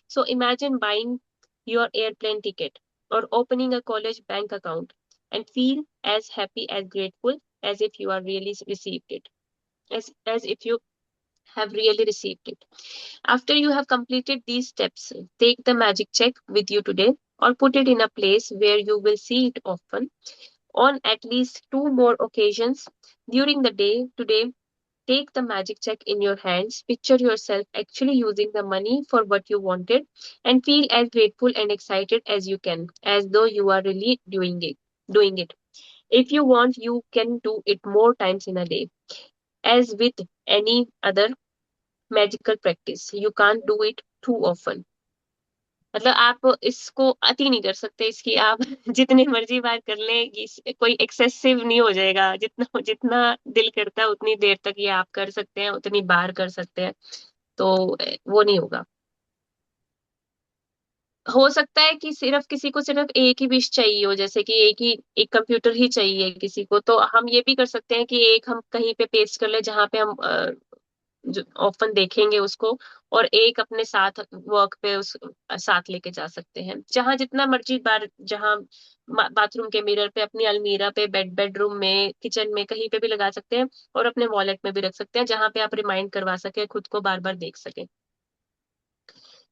So imagine buying your airplane ticket or opening a college bank account and feel as happy as grateful as if you are really received it, as if you have really received it. After you have completed these steps, take the magic check with you today or put it in a place where you will see it often on at least two more occasions during the day. Today, take the magic check in your hands, picture yourself actually using the money for what you wanted, and feel as grateful and excited as you can, as though you are really doing it. If you want, you can do it more times in a day. As with any other magical practice, you can't do it too often. मतलब आप इसको अति नहीं कर सकते, इसकी आप जितनी मर्जी बार कर लें, कोई एक्सेसिव नहीं हो जाएगा। जितना जितना दिल करता है उतनी देर तक ये आप कर सकते हैं, उतनी बार कर सकते हैं, तो वो नहीं होगा। हो सकता है कि सिर्फ किसी को सिर्फ एक ही विश चाहिए हो, जैसे कि एक कंप्यूटर ही चाहिए किसी को, तो हम ये भी कर सकते हैं कि एक हम कहीं पे पेस्ट कर ले जहाँ पे हम जो ऑफन देखेंगे उसको, और एक अपने साथ वर्क पे उस साथ लेके जा सकते हैं, जहां जितना मर्जी बार, जहां बाथरूम के मिरर पे, अपनी अलमीरा पे, बेडरूम में, किचन में, कहीं पे भी लगा सकते हैं, और अपने वॉलेट में भी रख सकते हैं, जहां पे आप रिमाइंड करवा सके, खुद को बार बार देख सके।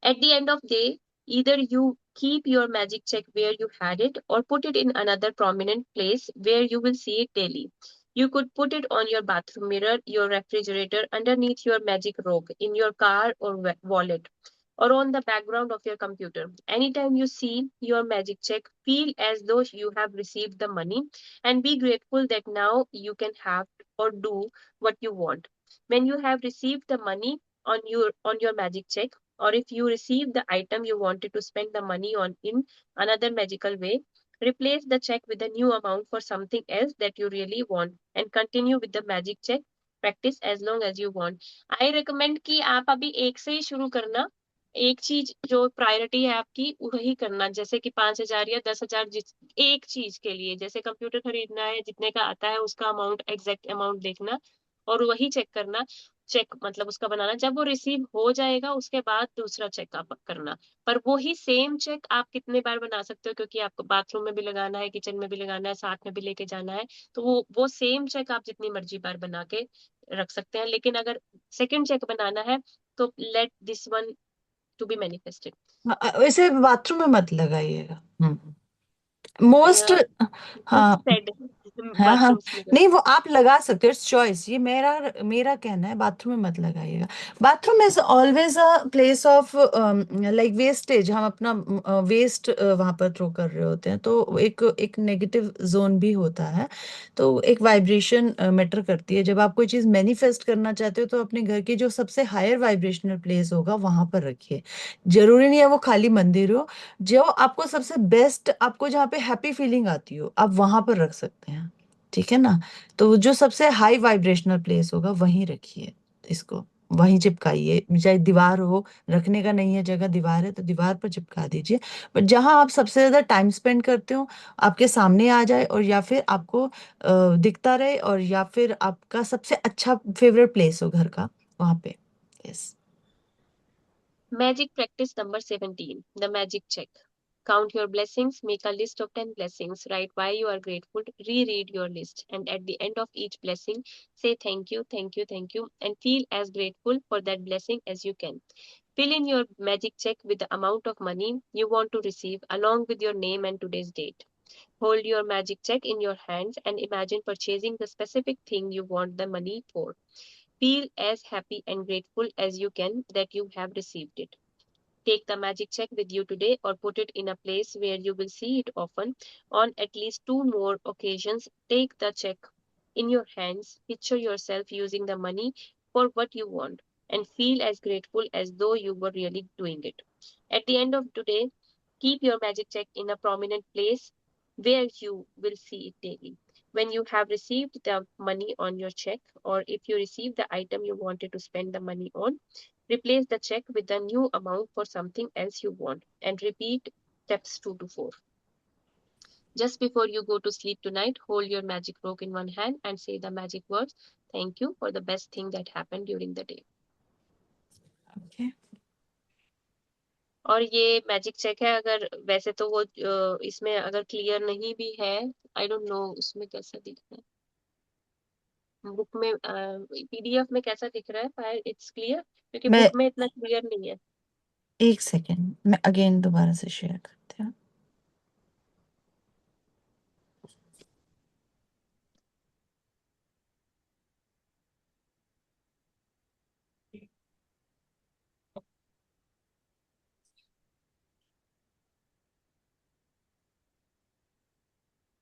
At the end of the day, either you keep your magic check where you had it or put it in another prominent place where you will see it daily. You could put it on your bathroom mirror, your refrigerator, underneath your magic robe, in your car or wallet, or on the background of your computer. Anytime you see your magic check, feel as though you have received the money and be grateful that now you can have or do what you want. When you have received the money on your magic check, or if you receive the item you wanted to spend the money on in another magical way, replace the check with a new amount for something else that you really want and continue with the magic check practice as long as you want. I recommend कि आप अभी एक से ही शुरू करना, एक चीज जो प्रायोरिटी है आपकी वही करना, जैसे कि 5,000 या 10,000 एक चीज के लिए, जैसे कंप्यूटर खरीदना है, जितने का आता है उसका अमाउंट, एग्जैक्ट अमाउंट देखना और वही चेक करना, चेक मतलब उसका बनाना। जब वो रिसीव हो जाएगा उसके बाद दूसरा चेक आप करना, पर वो ही सेम चेक आप कितने बार बना सकते हो, क्योंकि आपको बाथरूम में भी लगाना है, किचन में भी लगाना है, साथ में भी लेके जाना है, तो वो सेम चेक आप जितनी मर्जी बार बना के रख सकते हैं। लेकिन अगर सेकंड चेक बनाना है तो let this one to be manifested. वैसे बाथरूम में मत लगाइएगा। मोस्ट। हाँ, सेड हाँ, हाँ। बाथरूम्स में नहीं, वो आप लगा सकते हो, इट्स चॉइस। ये मेरा मेरा कहना है, बाथरूम में मत लगाइएगा। Bathroom is always a place of like wastage. हम अपना वेस्ट वहां पर थ्रो कर रहे होते हैं, तो एक एक नेगेटिव जोन भी होता है। तो एक वाइब्रेशन मैटर करती है। जब आप कोई चीज मैनिफेस्ट करना चाहते हो तो अपने घर की जो सबसे हायर वाइब्रेशनल प्लेस होगा वहां पर रखिए। जरूरी नहीं है वो खाली मंदिर हो। जो आपको सबसे बेस्ट, आपको जहाँ पे हैप्पी फीलिंग आती हो, आप वहां पर रख सकते हैं। ठीक है ना। तो जो सबसे हाई वाइब्रेशनल प्लेस होगा वहीं रखिए इसको, वहीं चिपकाइए। चाहे दीवार हो, रखने का नहीं है जगह, दीवार है तो दीवार पर चिपका दीजिए। बट जहां आप सबसे ज्यादा टाइम स्पेंड करते हो, आपके सामने आ जाए, और या फिर आपको दिखता रहे, और या फिर आपका सबसे अच्छा फेवरेट प्लेस हो घर का, वहां पे। Yes. Magic practice number 17, the magic check. Count your blessings, make a list of 10 blessings, write why you are grateful, reread your list, and at the end of each blessing, say thank you, thank you, thank you, and feel as grateful for that blessing as you can. Fill in your magic check with the amount of money you want to receive, along with your name and today's date. Hold your magic check in your hands and imagine purchasing the specific thing you want the money for. Feel as happy and grateful as you can that you have received it. Take the magic check with you today or put it in a place where you will see it often. On at least 2 more occasions, take the check in your hands, picture yourself using the money for what you want, and feel as grateful as though you were really doing it. At the end of today, keep your magic check in a prominent place where you will see it daily. When you have received the money on your check, or if you receive the item you wanted to spend the money on, replace the check with the new amount for something else you want, and repeat steps 2 to 4. Just before you go to sleep tonight, hold your magic rock in one hand and say the magic words, thank you for the best thing that happened during the day. Okay. और ये magic check है, अगर वैसे तो वो इसमें अगर clear नहीं भी है, आई डोंट नो उसमें कैसा दिख रहा है, बुक में पीडीएफ में कैसा दिख रहा है, फाइल इट्स क्लियर, क्योंकि मैं बुक में इतना क्लियर नहीं है। एक सेकेंड, मैं अगेन दोबारा से शेयर करती हूँ।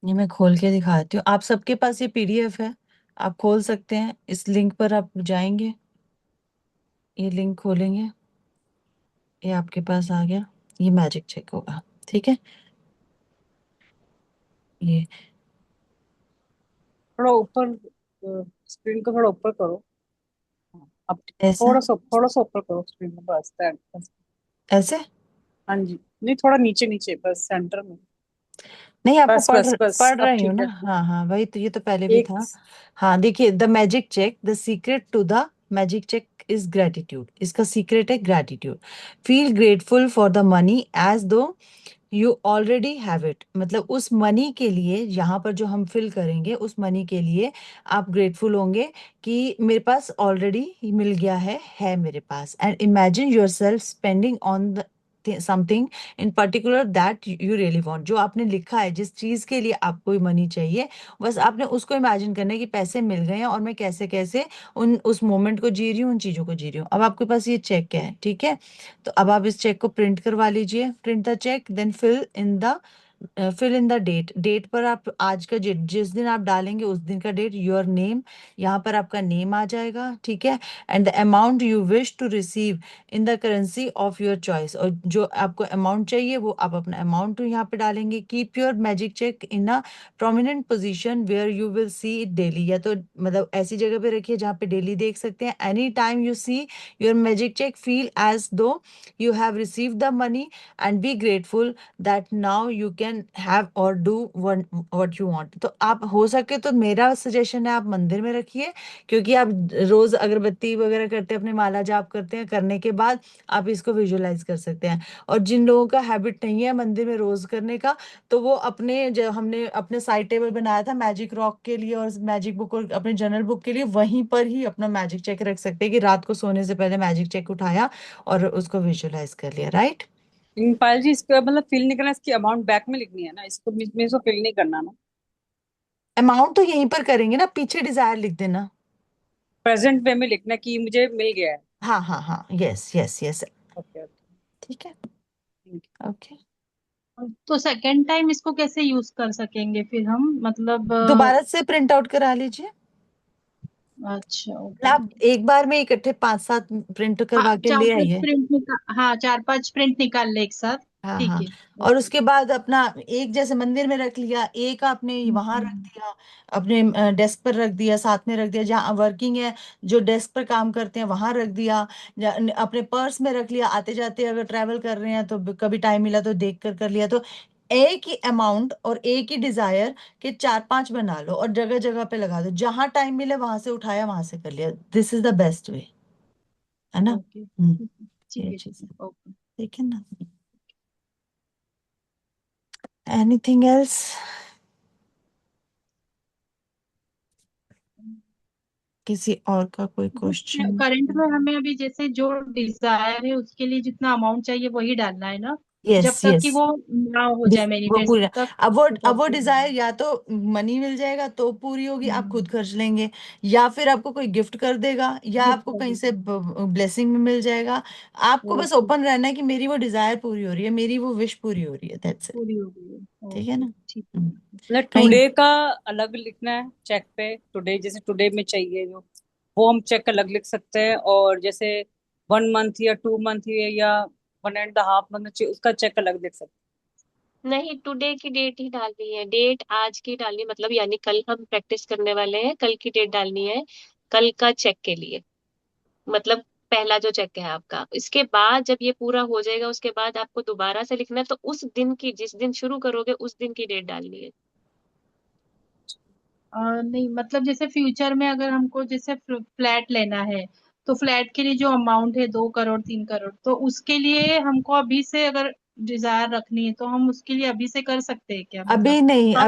ये मैं खोल के दिखाती हूँ। आप सबके पास ये पीडीएफ है, आप खोल सकते हैं। इस लिंक पर आप जाएंगे, ये लिंक खोलेंगे, ये आपके पास आ गया, ये मैजिक चेक होगा। ठीक है, ये थोड़ा ऊपर, स्क्रीन को थोड़ा ऊपर करो। हाँ, अब ऐसा, थोड़ा सा ऊपर करो स्क्रीन में, बस। ऐसे हाँ जी, नहीं थोड़ा नीचे नीचे, बस सेंटर में। नहीं, आपको बस पढ़ बस बस, पढ़ अब रही हूँ ठीक ना। है। हाँ हाँ, वही तो, ये तो पहले भी एक था। हाँ देखिए, the magic check, the secret to the magic check is gratitude. इसका सीक्रेट है gratitude. Feel grateful for the money as though you already have it. मतलब उस मनी के लिए, यहाँ पर जो हम फिल करेंगे, उस मनी के लिए आप ग्रेटफुल होंगे कि मेरे पास ऑलरेडी मिल गया है मेरे पास। And imagine yourself spending on the something in particular that you really want. जो आपने लिखा है, जिस चीज के लिए आपको मनी चाहिए, बस आपने उसको इमेजिन करना है कि पैसे मिल गए हैं और मैं कैसे कैसे उस मोमेंट को जी रही हूँ, उन चीजों को जी रही हूँ। अब आपके पास ये चेक है, ठीक है। तो अब आप इस चेक को प्रिंट करवा लीजिए, print the check, then fill in the date. Date पर आप आज का जिस दिन आप डालेंगे उस दिन का डेट, योर नेम, यहाँ पर आपका नेम आ जाएगा, ठीक है। And the amount you wish to receive in the currency of your choice. और जो आपको अमाउंट चाहिए वो आप अपना अमाउंट यहाँ पे डालेंगे। Keep your magic check in a prominent position where you will see it daily. या तो मतलब ऐसी जगह पे रखिए जहाँ पे डेली देख सकते हैं। Any time you see your magic check, feel as though you have received the money and be grateful that now you can have or do what you want। तो आप हो सके तो मेरा सजेशन है आप मंदिर में रखिए, क्योंकि आप रोज अगरबत्ती वगैरह करते हैं, अपने माला जाप करते हैं, करने के बाद आप इसको विजुअलाइज कर सकते हैं। और जिन लोगों का हैबिट नहीं है मंदिर में रोज करने का, तो वो अपने जो हमने अपने साइड टेबल बनाया था मैजिक रॉक के लिए और मैजिक बुक और अपने जर्नल बुक के लिए, वहीं पर ही अपना मैजिक चेक रख सकते हैं कि रात को सोने से पहले मैजिक चेक उठाया और उसको विजुअलाइज कर लिया, राइट। पायल जी, इसको मतलब फिल नहीं करना, इसकी अमाउंट बैक में लिखनी है ना, इसको बीच में इसको फिल नहीं करना ना। अमाउंट तो यहीं पर करेंगे ना, पीछे डिजायर लिख देना। प्रेजेंट वे में लिखना कि मुझे मिल गया है। हाँ हाँ हाँ, yes yes yes, okay okay. ठीक है, ठीक ओके। तो सेकेंड टाइम इसको कैसे यूज कर सकेंगे फिर हम, मतलब दोबारा से प्रिंट आउट करा लीजिए। अच्छा मतलब ओके आप ओके। एक बार में इकट्ठे 5-7 प्रिंट हाँ करवा के चार ले पांच आइए। प्रिंट निकाल, हाँ 4-5 प्रिंट निकाल ले एक साथ। हाँ ठीक हाँ। है। और ओके। उसके बाद अपना एक जैसे मंदिर में रख लिया, एक आपने वहां रख हम्म। दिया, अपने डेस्क पर रख दिया, साथ में रख दिया जहाँ वर्किंग है, जो डेस्क पर काम करते हैं वहां रख दिया, अपने पर्स में रख लिया, आते जाते अगर ट्रैवल कर रहे हैं तो कभी टाइम मिला तो देख कर कर लिया। तो एक ही अमाउंट और एक ही डिजायर के 4-5 बना लो और जगह जगह पे लगा दो, जहां टाइम मिले वहां से उठाया वहां से कर लिया। This is the best way, है ना। ओके ठीक ये है ठीक चीज है, है ओके। ठीक है ना। Anything else? किसी और का कोई क्वेश्चन? करंट में हमें अभी जैसे जो डिजायर है उसके लिए जितना अमाउंट चाहिए वही डालना है ना। यस जब तक कि यस, वो ना हो जाए वो मैनिफेस्ट, पूरा, तब अब वो करते डिजायर हैं। या तो मनी मिल जाएगा तो पूरी होगी, आप हम्म, खुद खर्च लेंगे, या फिर आपको कोई गिफ्ट कर देगा, या गिफ्ट आपको कर कहीं से देते ब्लेसिंग में मिल जाएगा। आपको हैं। बस ओके, ओपन रहना है कि मेरी वो डिजायर पूरी हो रही है, मेरी वो विश पूरी हो रही है, दैट्स इट। पूरी हो गई है। ठीक है ओके, ना? ठीक है। हम्म, मतलब कहीं टुडे का अलग लिखना है चेक पे, टुडे जैसे टुडे में चाहिए जो, वो हम चेक अलग लिख सकते हैं। और जैसे 1 मंथ या 2 मंथ या 1.5 मंथ चाहिए, उसका चेक अलग लिख सकते नहीं, टुडे की डेट ही डालनी है, डेट आज की डालनी, मतलब यानी कल हम प्रैक्टिस करने वाले हैं, कल की डेट डालनी है, कल का चेक के लिए, मतलब पहला जो चेक है आपका। इसके बाद जब ये पूरा हो जाएगा, उसके बाद आपको दोबारा से लिखना है, तो उस दिन की, जिस दिन शुरू करोगे उस दिन की डेट डालनी है। नहीं, मतलब जैसे फ्यूचर में अगर हमको जैसे फ्लैट लेना है, तो फ्लैट के लिए जो अमाउंट है 2 करोड़ 3 करोड़, तो उसके लिए हमको अभी से अगर डिजायर रखनी है तो हम उसके लिए अभी से कर सकते हैं क्या, मतलब अभी नहीं, हाँ,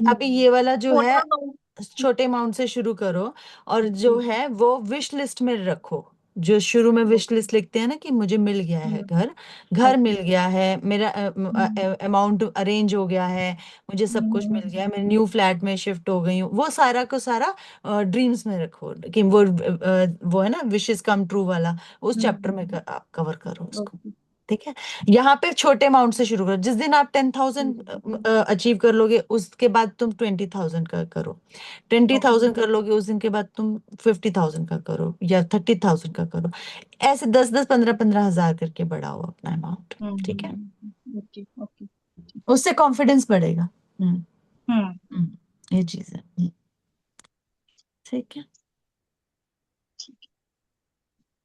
अभी ये वाला जो है छोटा अमाउंट। छोटे अमाउंट से शुरू करो, और जो है वो विश लिस्ट में रखो। जो शुरू में विश ओके। लिस्ट लिखते हैं ना, कि मुझे मिल गया है हम्म, घर, घर ओके। मिल गया है, मेरा हम्म, अमाउंट अरेंज हो गया है, मुझे सब कुछ मिल गया है, मैं न्यू फ्लैट में शिफ्ट हो गई हूँ, वो सारा को सारा ड्रीम्स में रखो, कि वो है ना विशेस कम ट्रू वाला, उस चैप्टर में आप कवर करो उसको। ओके। ठीक है? यहाँ पे छोटे अमाउंट से शुरू करो, जिस दिन आप 10,000 अचीव कर लोगे, उसके बाद तुम 20,000 का करो, ट्वेंटी ओके। थाउजेंड कर लोगे उस दिन के बाद तुम 50,000 का करो, या 30,000 का करो, ऐसे 10-10 15-15 हजार करके बढ़ाओ अपना अमाउंट। ठीक है? Okay, okay. उससे कॉन्फिडेंस बढ़ेगा। हम्म। हम्म। ये चीज है। ठीक है।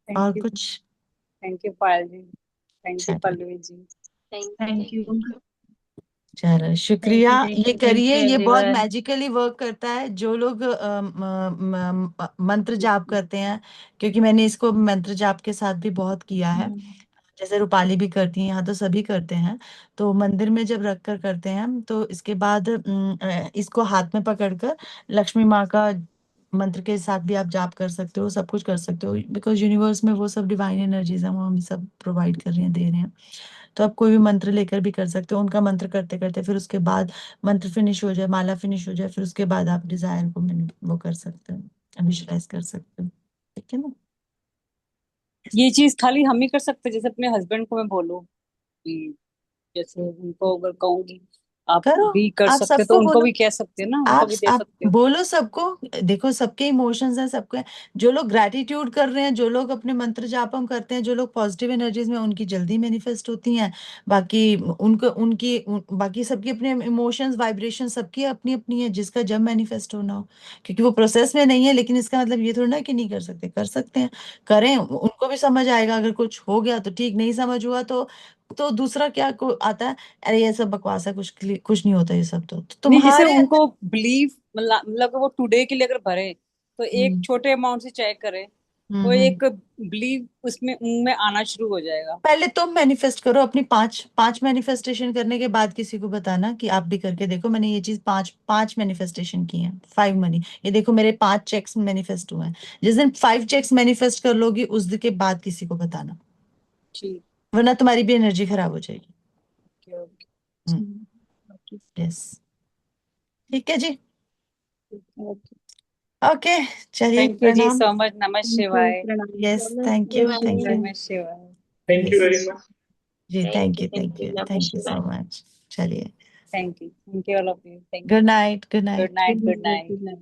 और हैं। कुछ? Thank you Payal ji, thank you चलो, Pallavi ji. Thank you, thank you. Thank you. चलो थैंक शुक्रिया। यू, ये थैंक करिए, यू ये बहुत एवरीवन। मैजिकली वर्क करता है, जो लोग मंत्र जाप करते हैं, क्योंकि मैंने इसको मंत्र जाप के साथ भी बहुत किया है, जैसे रूपाली भी करती है, यहाँ तो सभी करते हैं। तो मंदिर में जब रख कर करते हैं, तो इसके बाद इसको हाथ में पकड़कर लक्ष्मी माँ का मंत्र के साथ भी आप जाप कर सकते हो, सब कुछ कर सकते हो, बिकॉज यूनिवर्स में वो सब डिवाइन एनर्जीज है, वो हम सब प्रोवाइड कर रहे हैं, दे रहे हैं। तो आप कोई भी मंत्र लेकर भी कर सकते हो, उनका मंत्र करते करते फिर उसके बाद मंत्र फिनिश हो जाए, माला फिनिश हो जाए, फिर उसके बाद आप डिजायर को वो कर सकते हो, विजुलाइज कर सकते हो। ठीक है ना? ये चीज खाली हम ही कर सकते हैं? जैसे अपने हस्बैंड को मैं बोलूँ कि, जैसे उनको अगर कहूंगी आप करो, भी कर आप सकते, तो सबको उनको बोलो, भी कह सकते हैं ना, उनको आप भी दे आप सकते हो। बोलो सबको। देखो, सबके इमोशंस हैं, सबके, जो लोग ग्रैटिट्यूड कर रहे हैं, जो लोग अपने मंत्र जापम करते हैं, जो लोग पॉजिटिव एनर्जीज में, उनकी जल्दी मैनिफेस्ट होती हैं। बाकी बाकी सबकी अपने इमोशंस, वाइब्रेशन सबकी अपनी अपनी है, जिसका जब मैनिफेस्ट होना हो, क्योंकि वो प्रोसेस में नहीं है, लेकिन इसका मतलब ये थोड़ा ना कि नहीं कर सकते, कर सकते हैं। करें, उनको भी समझ आएगा, अगर कुछ हो गया तो ठीक, नहीं समझ हुआ तो दूसरा क्या आता है, अरे ये सब बकवास है, कुछ नहीं होता, ये सब तो नहीं, जैसे तुम्हारे उनको बिलीव, मतलब वो टुडे के लिए अगर भरे, तो एक हम्म छोटे अमाउंट से चाहे करें, तो हम्म। एक बिलीव उसमें उनमें आना शुरू हो जाएगा। पहले तुम मैनिफेस्ट करो अपनी पांच पांच मैनिफेस्टेशन करने के बाद किसी को बताना कि आप भी करके देखो, मैंने ये चीज पांच पांच मैनिफेस्टेशन की है, 5 मनी, ये देखो मेरे 5 चेक्स मैनिफेस्ट हुए हैं। जिस दिन 5 चेक्स मैनिफेस्ट कर लोगी, उस दिन के बाद किसी को बताना, ठीक। वरना तुम्हारी भी एनर्जी खराब हो जाएगी। Okay okay. हम्म। यस। ठीक है जी। ओके। ओके, चलिए, थैंक यू जी प्रणाम। सो मच, नमः शिवाय। Yes, thank you, thank you. नमः शिवाय। Thank you very yes much. जी, thank thank you, you, thank thank you, you, thank you so नमस्कार। मच। चलिए, thank you all of you, thank good you. Night, good good night. Night, good night. Thank you.